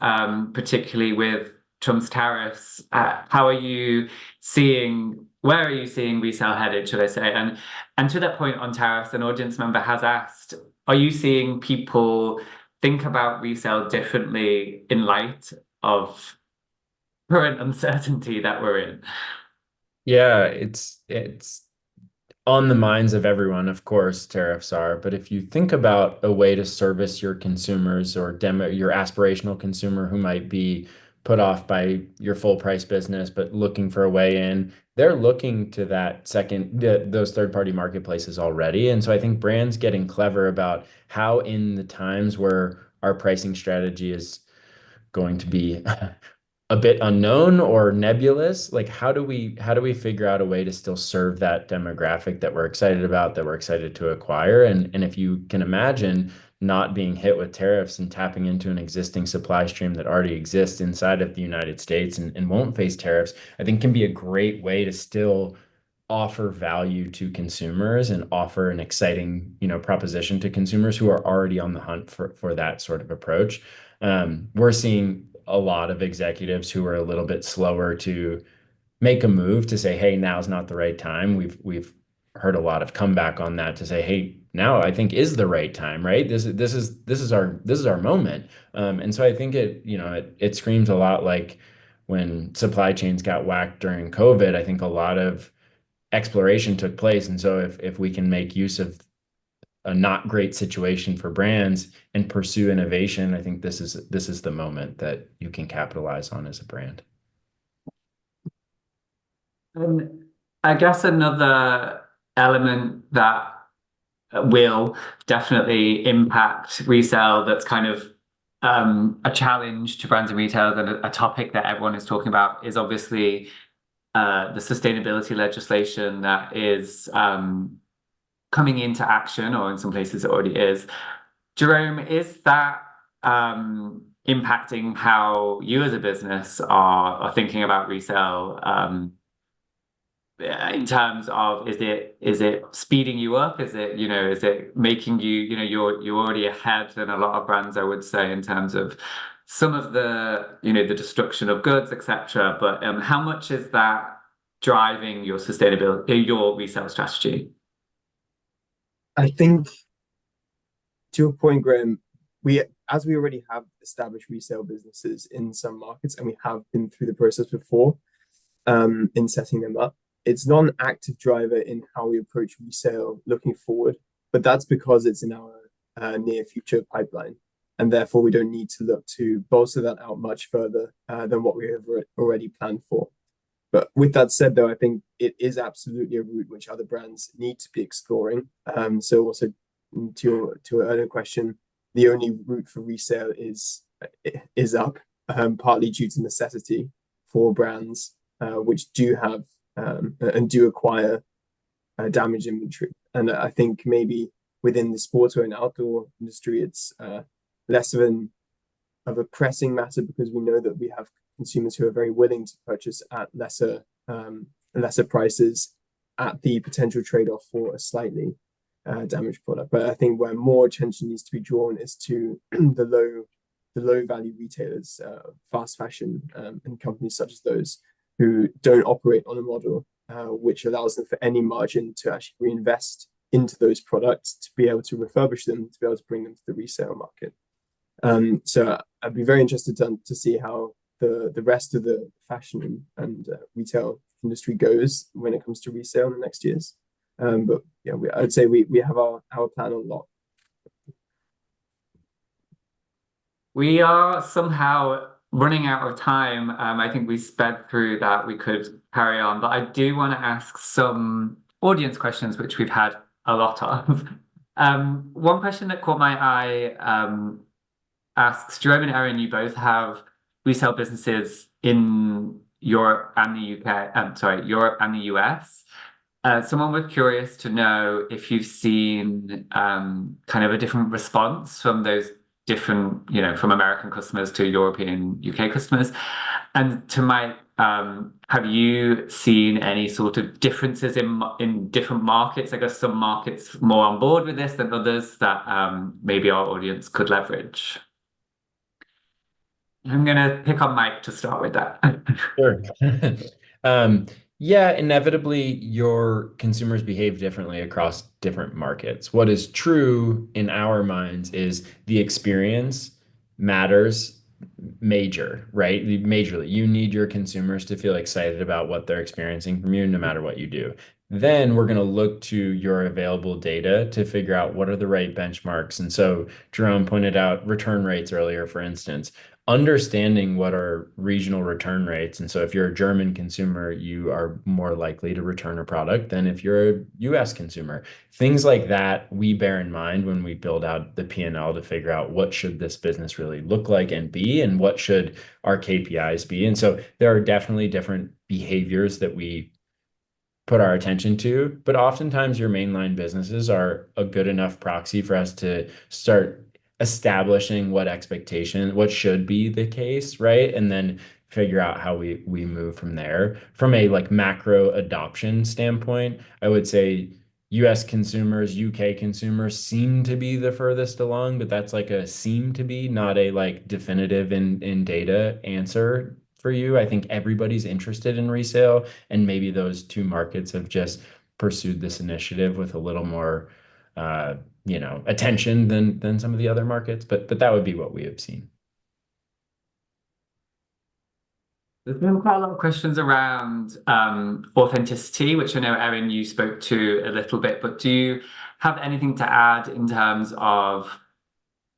particularly with Trump's tariffs, how are you seeing where are you seeing resale headed, should I say? And to that point on tariffs, an audience member has asked, are you seeing people think about resale differently in light of current uncertainty that we're in? Yeah, it's on the minds of everyone, of course, tariffs are. But if you think about a way to service your consumers or demo your aspirational consumer who might be put off by your full price business, but looking for a way in, they're looking to those third party marketplaces already. And so I think brands getting clever about how in the times where our pricing strategy is going to be a bit unknown or nebulous, like how do we figure out a way to still serve that demographic that we're excited about, that we're excited to acquire? And if you can imagine not being hit with tariffs and tapping into an existing supply stream that already exists inside of the United States and won't face tariffs, I think can be a great way to still offer value to consumers and offer an exciting, proposition to consumers who are already on the hunt for that sort of approach. We're seeing a lot of executives who are a little bit slower to make a move to say, "Hey, now's not the right time." We've heard a lot of comeback on that to say, "Hey, now I think is the right time, right? This is our moment." And so I think it screams a lot like when supply chains got whacked during COVID. I think a lot of exploration took place, and so if we can make use of a not great situation for brands and pursue innovation, I think this is the moment that you can capitalize on as a brand. I guess another element that will definitely impact resale that's kind of a challenge to brands and retailers and a topic that everyone is talking about is obviously the sustainability legislation that is coming into action, or in some places it already is. Jerome, is that impacting how you as a business are thinking about resale? In terms of, is it speeding you up? Is it making you're already ahead than a lot of brands, I would say, in terms of some of the destruction of goods, etc. But how much is that driving your sustainability, your resale strategy? I think to your point, Graham, as we already have established resale businesses in some markets, and we have been through the process before, in setting them up. It's not an active driver in how we approach resale looking forward, but that's because it's in our near future pipeline, and therefore we don't need to look to bolster that out much further than what we have already planned for. But with that said, though, I think it is absolutely a route which other brands need to be exploring. So also to your earlier question, the only route for resale is up, partly due to necessity for brands which do have and do acquire damaged inventory. And I think maybe within the sportswear and outdoor industry, it's less of a pressing matter, because we know that we have consumers who are very willing to purchase at lesser prices at the potential trade-off for a slightly damaged product. But I think where more attention needs to be drawn is to the low value retailers, fast fashion, and companies such as those who don't operate on a model which allows them for any margin to actually reinvest into those products, to be able to refurbish them, to be able to bring them to the resale market. So I'd be very interested to see how the rest of the fashion and retail industry goes when it comes to resale in the next years. But yeah, I'd say we have our plan on lock. We are somehow running out of time. I think we sped through that. We could carry on, but I do want to ask some audience questions, which we've had a lot of. One question that caught my eye asks, Jerome and Erin, you both have resale businesses in Europe and the UK, Europe and the US. Someone was curious to know if you've seen kind of a different response from those different, from American customers to European, UK customers. And to Mike, have you seen any sort of differences in different markets? I guess some markets more on board with this than others that maybe our audience could leverage. I'm going to pick on Mike to start with that. Sure. Yeah, inevitably, your consumers behave differently across different markets. What is true in our minds is the experience matters right? Majorly. You need your consumers to feel excited about what they're experiencing from you, no matter what you do. Then we're going to look to your available data to figure out what are the right benchmarks. And so Jerome pointed out return rates earlier, for instance, understanding what are regional return rates. And so if you're a German consumer, you are more likely to return a product than if you're a US consumer. Things like that we bear in mind when we build out the P&L to figure out what should this business really look like and be, and what should our KPIs be. And so there are definitely different behaviors that we put our attention to, but oftentimes your mainline businesses are a good enough proxy for us to start establishing what should be the case, right? And then figure out how we move from there. From a like macro adoption standpoint, I would say US consumers, UK consumers seem to be the furthest along, but that's like a seem to be, not a like definitive in data answer for you. I think everybody's interested in resale, and maybe those two markets have just pursued this initiative with a little more attention than some of the other markets, but that would be what we have seen. There's been quite a lot of questions around authenticity, which I know, Erin, you spoke to a little bit, but do you have anything to add in terms of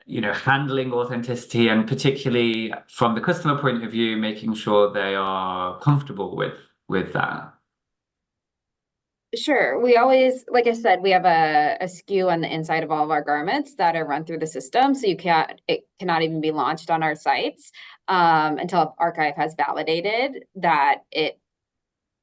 handling authenticity, and particularly from the customer point of view, making sure they are comfortable with that? Sure. We always, like I said, we have a SKU on the inside of all of our garments that are run through the system. So it cannot even be launched on our sites until Archive has validated that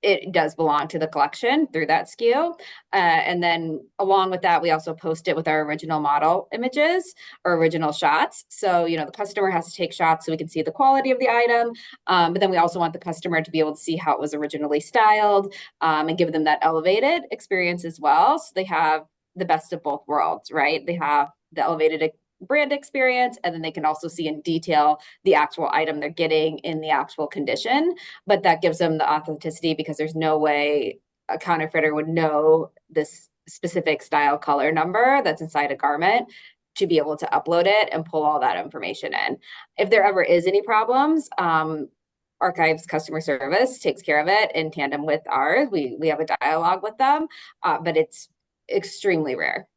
it does belong to the collection through that SKU. And then along with that, we also post it with our original model images or original shots. So, the customer has to take shots so we can see the quality of the item. But then we also want the customer to be able to see how it was originally styled and give them that elevated experience as well. So they have the best of both worlds, right? They have the elevated brand experience, and then they can also see in detail the actual item they're getting in the actual condition. But that gives them the authenticity, because there's no way a counterfeiter would know this specific style color number that's inside a garment to be able to upload it and pull all that information in. If there ever is any problems, Archive's customer service takes care of it in tandem with ours. We have a dialogue with them, but it's extremely rare.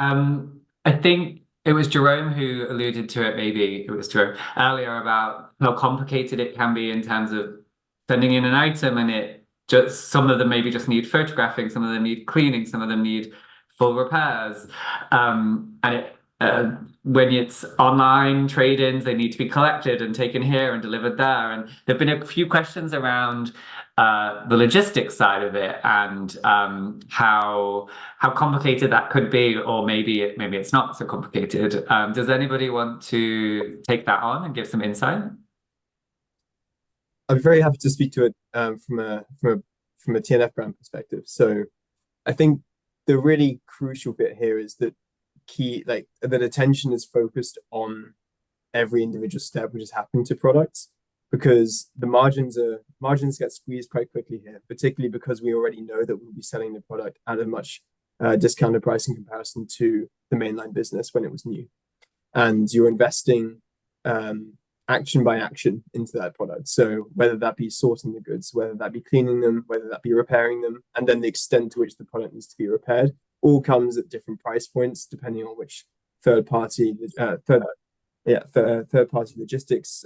I think it was Jerome who alluded to it, maybe it was Jerome earlier, about how complicated it can be in terms of sending in an item, and some of them maybe just need photographing, some of them need cleaning, some of them need full repairs. When it's online trade-ins, they need to be collected and taken here and delivered there. And there've been a few questions around the logistics side of it, and how complicated that could be, or maybe it's not so complicated. Does anybody want to take that on and give some insight? I'm very happy to speak to it from a TNF brand perspective. So I think the really crucial bit here is that that attention is focused on every individual step which is happening to products, because the margins get squeezed quite quickly here, particularly because we already know that we'll be selling the product at a much discounted price in comparison to the mainline business when it was new. And you're investing action by action into that product. So whether that be sorting the goods, whether that be cleaning them, whether that be repairing them, and then the extent to which the product needs to be repaired, all comes at different price points depending on which third party logistics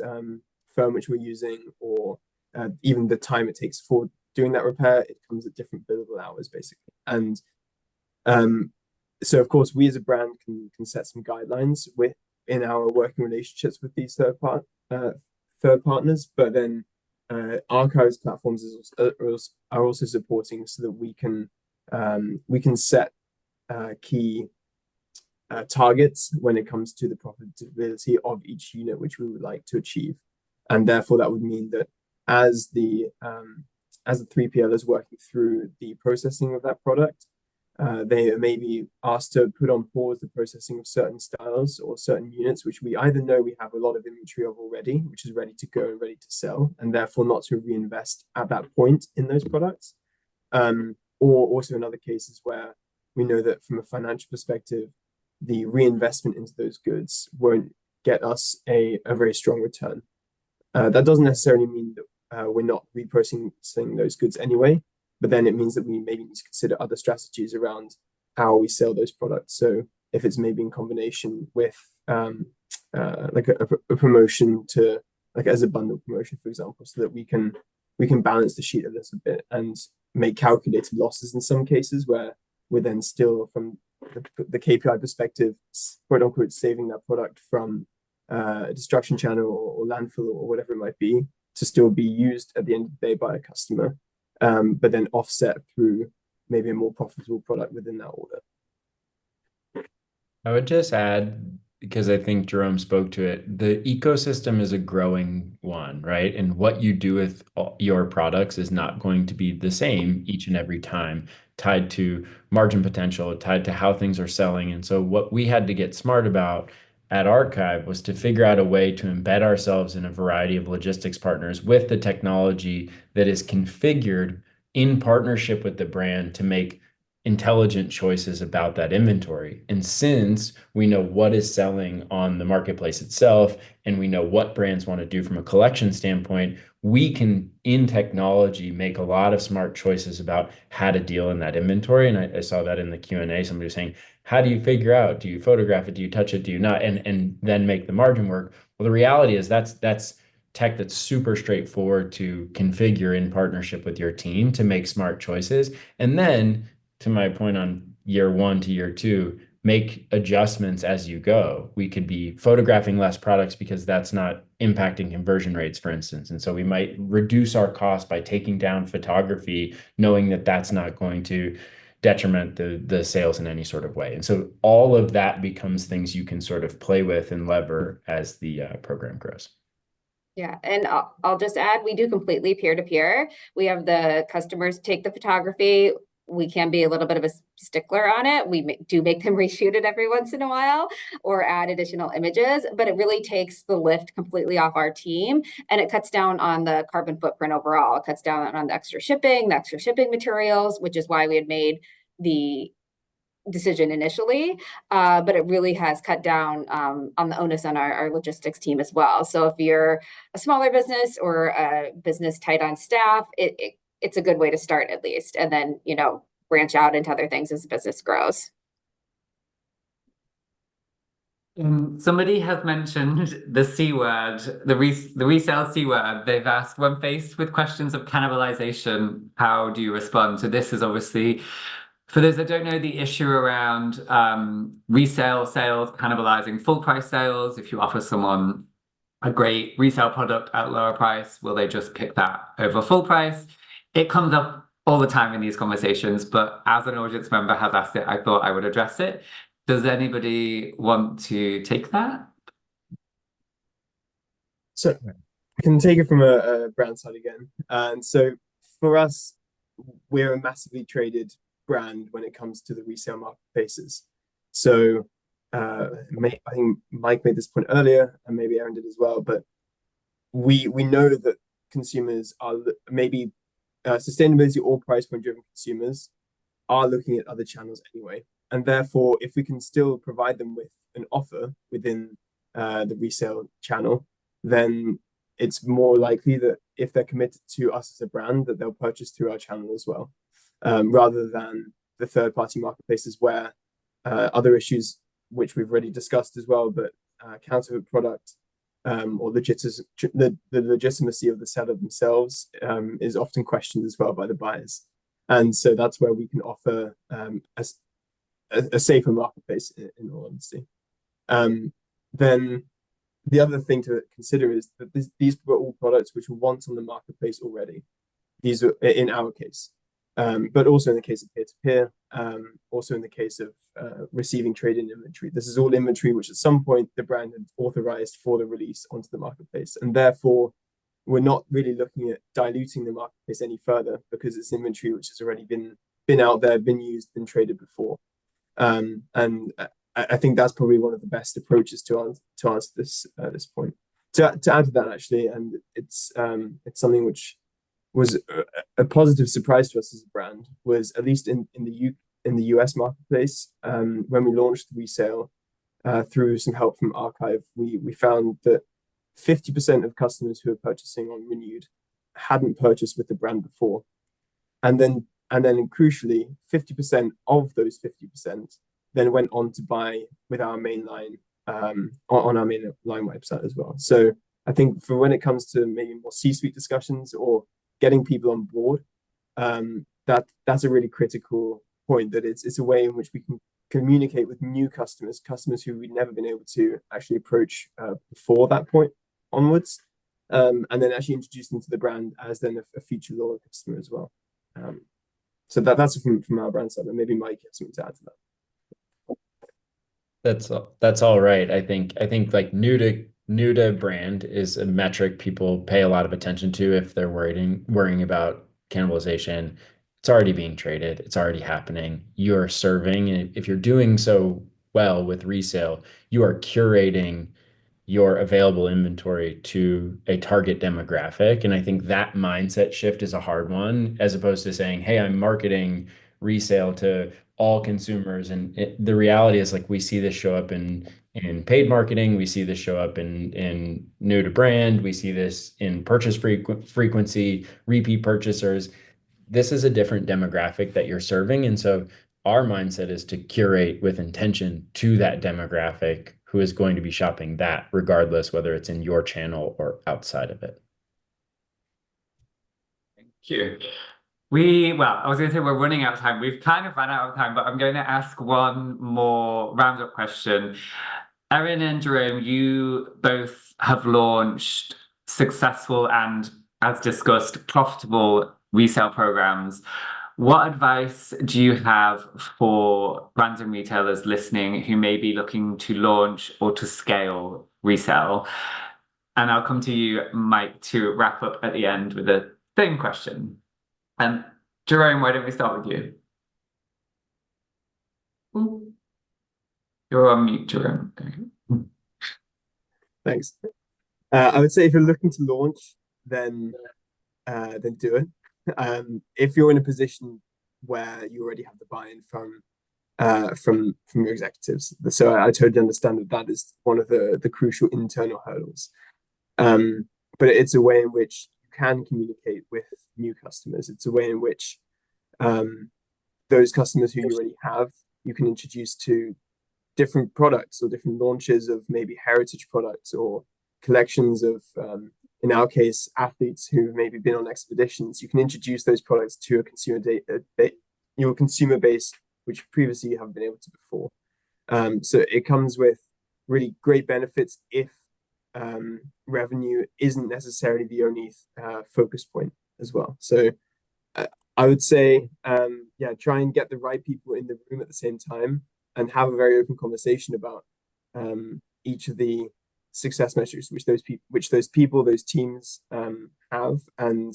firm which we're using, or even the time it takes for doing that repair. It comes at different billable hours, basically. And so of course we as a brand can set some guidelines in our working relationships with these third partners, but then Archive's platforms are also supporting, so that we can set key targets when it comes to the profitability of each unit which we would like to achieve. And therefore that would mean that as the 3PL is working through the processing of that product, they may be asked to put on pause the processing of certain styles or certain units, which we either know we have a lot of inventory of already, which is ready to go and ready to sell, and therefore not to reinvest at that point in those products. Or also in other cases where we know that from a financial perspective, the reinvestment into those goods won't get us a very strong return. That doesn't necessarily mean that we're not repurposing those goods anyway, but then it means that we maybe need to consider other strategies around how we sell those products. So if it's maybe in combination with like a promotion to like as a bundle promotion, for example, so that we can balance the sheet a little bit and make calculated losses in some cases where we're then still from the KPI perspective, quote unquote, saving that product from a destruction channel or landfill or whatever it might be to still be used at the end of the day by a customer, but then offset through maybe a more profitable product within that order. I would just add, because I think Jerome spoke to it, the ecosystem is a growing one, right? And what you do with your products is not going to be the same each and every time, tied to margin potential, tied to how things are selling. And so what we had to get smart about at Archive was to figure out a way to embed ourselves in a variety of logistics partners with the technology that is configured in partnership with the brand to make intelligent choices about that inventory. And since we know what is selling on the marketplace itself, and we know what brands want to do from a collection standpoint, we can, in technology, make a lot of smart choices about how to deal in that inventory. And I saw that in the Q&A, somebody was saying, how do you figure out, do you photograph it, do you touch it, do you not, and then make the margin work? Well, the reality is that's tech that's super straightforward to configure in partnership with your team to make smart choices. And then, to my point on year 1 to year 2, make adjustments as you go. We could be photographing less products because that's not impacting conversion rates, for instance. And so we might reduce our cost by taking down photography, knowing that that's not going to detriment the sales in any sort of way. And so all of that becomes things you can sort of play with and lever as the program grows. Yeah, and I'll just add, we do completely peer-to-peer. We have the customers take the photography. We can be a little bit of a stickler on it. We do make them reshoot it every once in a while or add additional images, but it really takes the lift completely off our team, and it cuts down on the carbon footprint overall. It cuts down on the extra shipping materials, which is why we had made the decision initially, but it really has cut down on the onus on our logistics team as well. So if you're a smaller business or a business tight on staff, it's a good way to start at least, and then, branch out into other things as the business grows. Somebody has mentioned the C word, the resale C word. They've asked, when faced with questions of cannibalization, how do you respond? So this is obviously, for those that don't know, the issue around resale sales cannibalizing full price sales. If you offer someone a great resale product at lower price, will they just pick that over full price? It comes up all the time in these conversations, but as an audience member has asked it, I thought I would address it. Does anybody want to take that? So I can take it from a brand side again. And so for us, we're a massively traded brand when it comes to the resale marketplaces. So I think Mike made this point earlier, and maybe Aaron did as well, but we know that consumers are maybe sustainability or price point driven consumers are looking at other channels anyway. And therefore, if we can still provide them with an offer within the resale channel, then it's more likely that if they're committed to us as a brand, that they'll purchase through our channel as well, rather than the third-party marketplaces where other issues, which we've already discussed as well, but counterfeit product or the legitimacy of the seller themselves is often questioned as well by the buyers. And so that's where we can offer a safer marketplace, in all honesty. Then the other thing to consider is that these were all products which were once on the marketplace already. These are in our case, but also in the case of peer-to-peer, also in the case of receiving trade-in inventory. This is all inventory which at some point the brand had authorized for the release onto the marketplace. And therefore, we're not really looking at diluting the marketplace any further because it's inventory which has already been been out there, been used, been traded before. And I think that's probably one of the best approaches to answer this point. To add to that, actually, and it's something which was a positive surprise to us as a brand, was at least in the US marketplace, when we launched resale through some help from Archive, we found that 50% of customers who are purchasing on Renewed hadn't purchased with the brand before, and then crucially, 50% of those 50% then went on to buy with our mainline on our mainline website as well. So I think for when it comes to maybe more C-suite discussions or getting people on board, that's a really critical point, that it's a way in which we can communicate with new customers who we've never been able to actually approach before that point onwards, and then actually introduce them to the brand as then a future loyal customer as well. So that's from our brand side, and maybe Mike has something to add to that. That's all right. I think like new to brand is a metric people pay a lot of attention to if they're worrying about cannibalization. It's already being traded. It's already happening. You are serving, and if you're doing so well with resale, you are curating your available inventory to a target demographic. And I think that mindset shift is a hard one, as opposed to saying, hey, I'm marketing resale to all consumers. And the reality is, like, we see this show up in paid marketing. We see this show up in new to brand. We see this in purchase frequency, repeat purchasers. This is a different demographic that you're serving. And so our mindset is to curate with intention to that demographic who is going to be shopping that, regardless whether it's in your channel or outside of it. Thank you. Well, I was going to say we're running out of time. We've kind of run out of time, but I'm going to ask one more roundup question. Erin and Jerome, you both have launched successful and, as discussed, profitable resale programs. What advice do you have for brands and retailers listening who may be looking to launch or to scale resale? And I'll come to you, Mike, to wrap up at the end with the same question. And Jerome, why don't we start with you? Ooh. You're on mute, Jerome. Thanks. I would say if you're looking to launch, then do it. If you're in a position where you already have the buy-in from your executives, so I totally understand that is one of the crucial internal hurdles. But it's a way in which you can communicate with new customers. It's a way in which those customers who you already have, you can introduce to different products or different launches of maybe heritage products or collections of, in our case, athletes who've maybe been on expeditions. You can introduce those products to your consumer base, which previously you haven't been able to before. So it comes with really great benefits if revenue isn't necessarily the only focus point as well. So I would say, try and get the right people in the room at the same time and have a very open conversation about each of the success measures which those teams have, and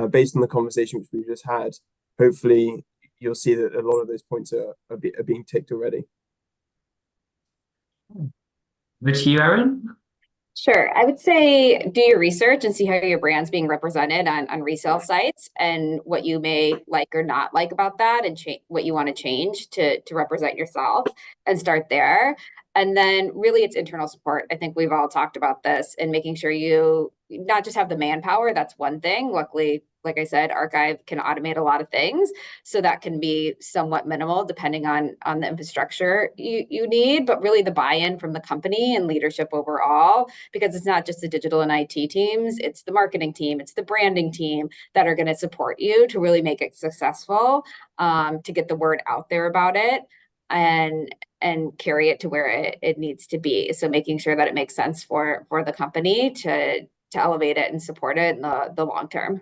based on the conversation which we just had, hopefully you'll see that a lot of those points are being ticked already. With you, Erin? Sure. I would say do your research and see how your brand's being represented on resale sites and what you may like or not like about that, and what you want to change to represent yourself, and start there. And then really it's internal support. I think we've all talked about this, and making sure you not just have the manpower. That's one thing. Luckily, like I said, Archive can automate a lot of things, so that can be somewhat minimal depending on the infrastructure you need, but really the buy-in from the company and leadership overall, because it's not just the digital and IT teams, it's the marketing team, it's the branding team that are going to support you to really make it successful, to get the word out there about it and carry it to where it needs to be. So making sure that it makes sense for the company to elevate it and support it in the long term.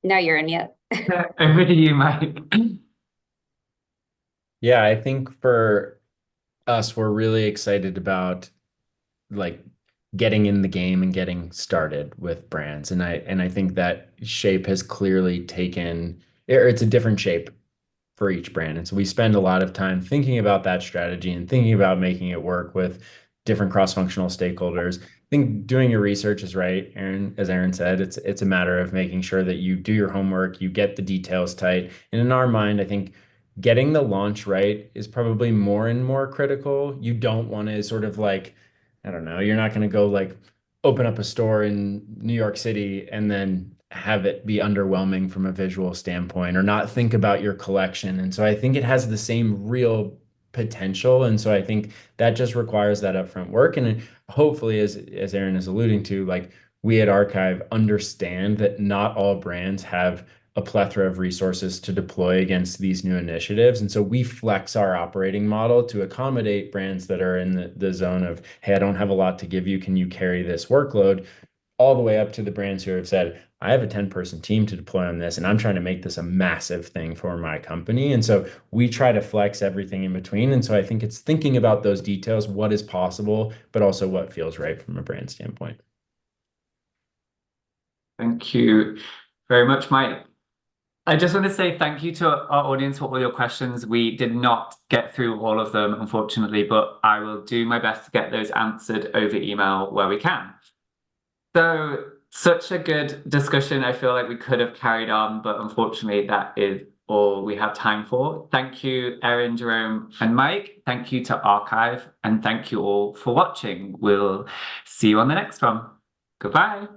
Now you're in yet. Over to you, Mike. Yeah, I think for us, we're really excited about like getting in the game and getting started with brands. And I think that shape has clearly taken, or it's a different shape for each brand. And so we spend a lot of time thinking about that strategy and thinking about making it work with different cross-functional stakeholders. I think doing your research is right, Aaron. As Aaron said, it's a matter of making sure that you do your homework, you get the details tight. And in our mind, I think getting the launch right is probably more and more critical. You don't want to sort of like, I don't know, you're not going to go like open up a store in New York City and then have it be underwhelming from a visual standpoint or not think about your collection. And so I think it has the same real potential. And so I think that just requires that upfront work. And hopefully, as Aaron is alluding to, like we at Archive understand that not all brands have a plethora of resources to deploy against these new initiatives. And so we flex our operating model to accommodate brands that are in the zone of, hey, I don't have a lot to give you. Can you carry this workload? All the way up to the brands who have said, I have a 10-person team to deploy on this, and I'm trying to make this a massive thing for my company. And so we try to flex everything in between. And so I think it's thinking about those details, what is possible, but also what feels right from a brand standpoint. Thank you very much, Mike. I just want to say thank you to our audience for all your questions. We did not get through all of them, unfortunately, but I will do my best to get those answered over email where we can. So, such a good discussion. I feel like we could have carried on, but unfortunately, that is all we have time for. Thank you, Erin, Jerome, and Mike. Thank you to Archive, and thank you all for watching. We'll see you on the next one. Goodbye.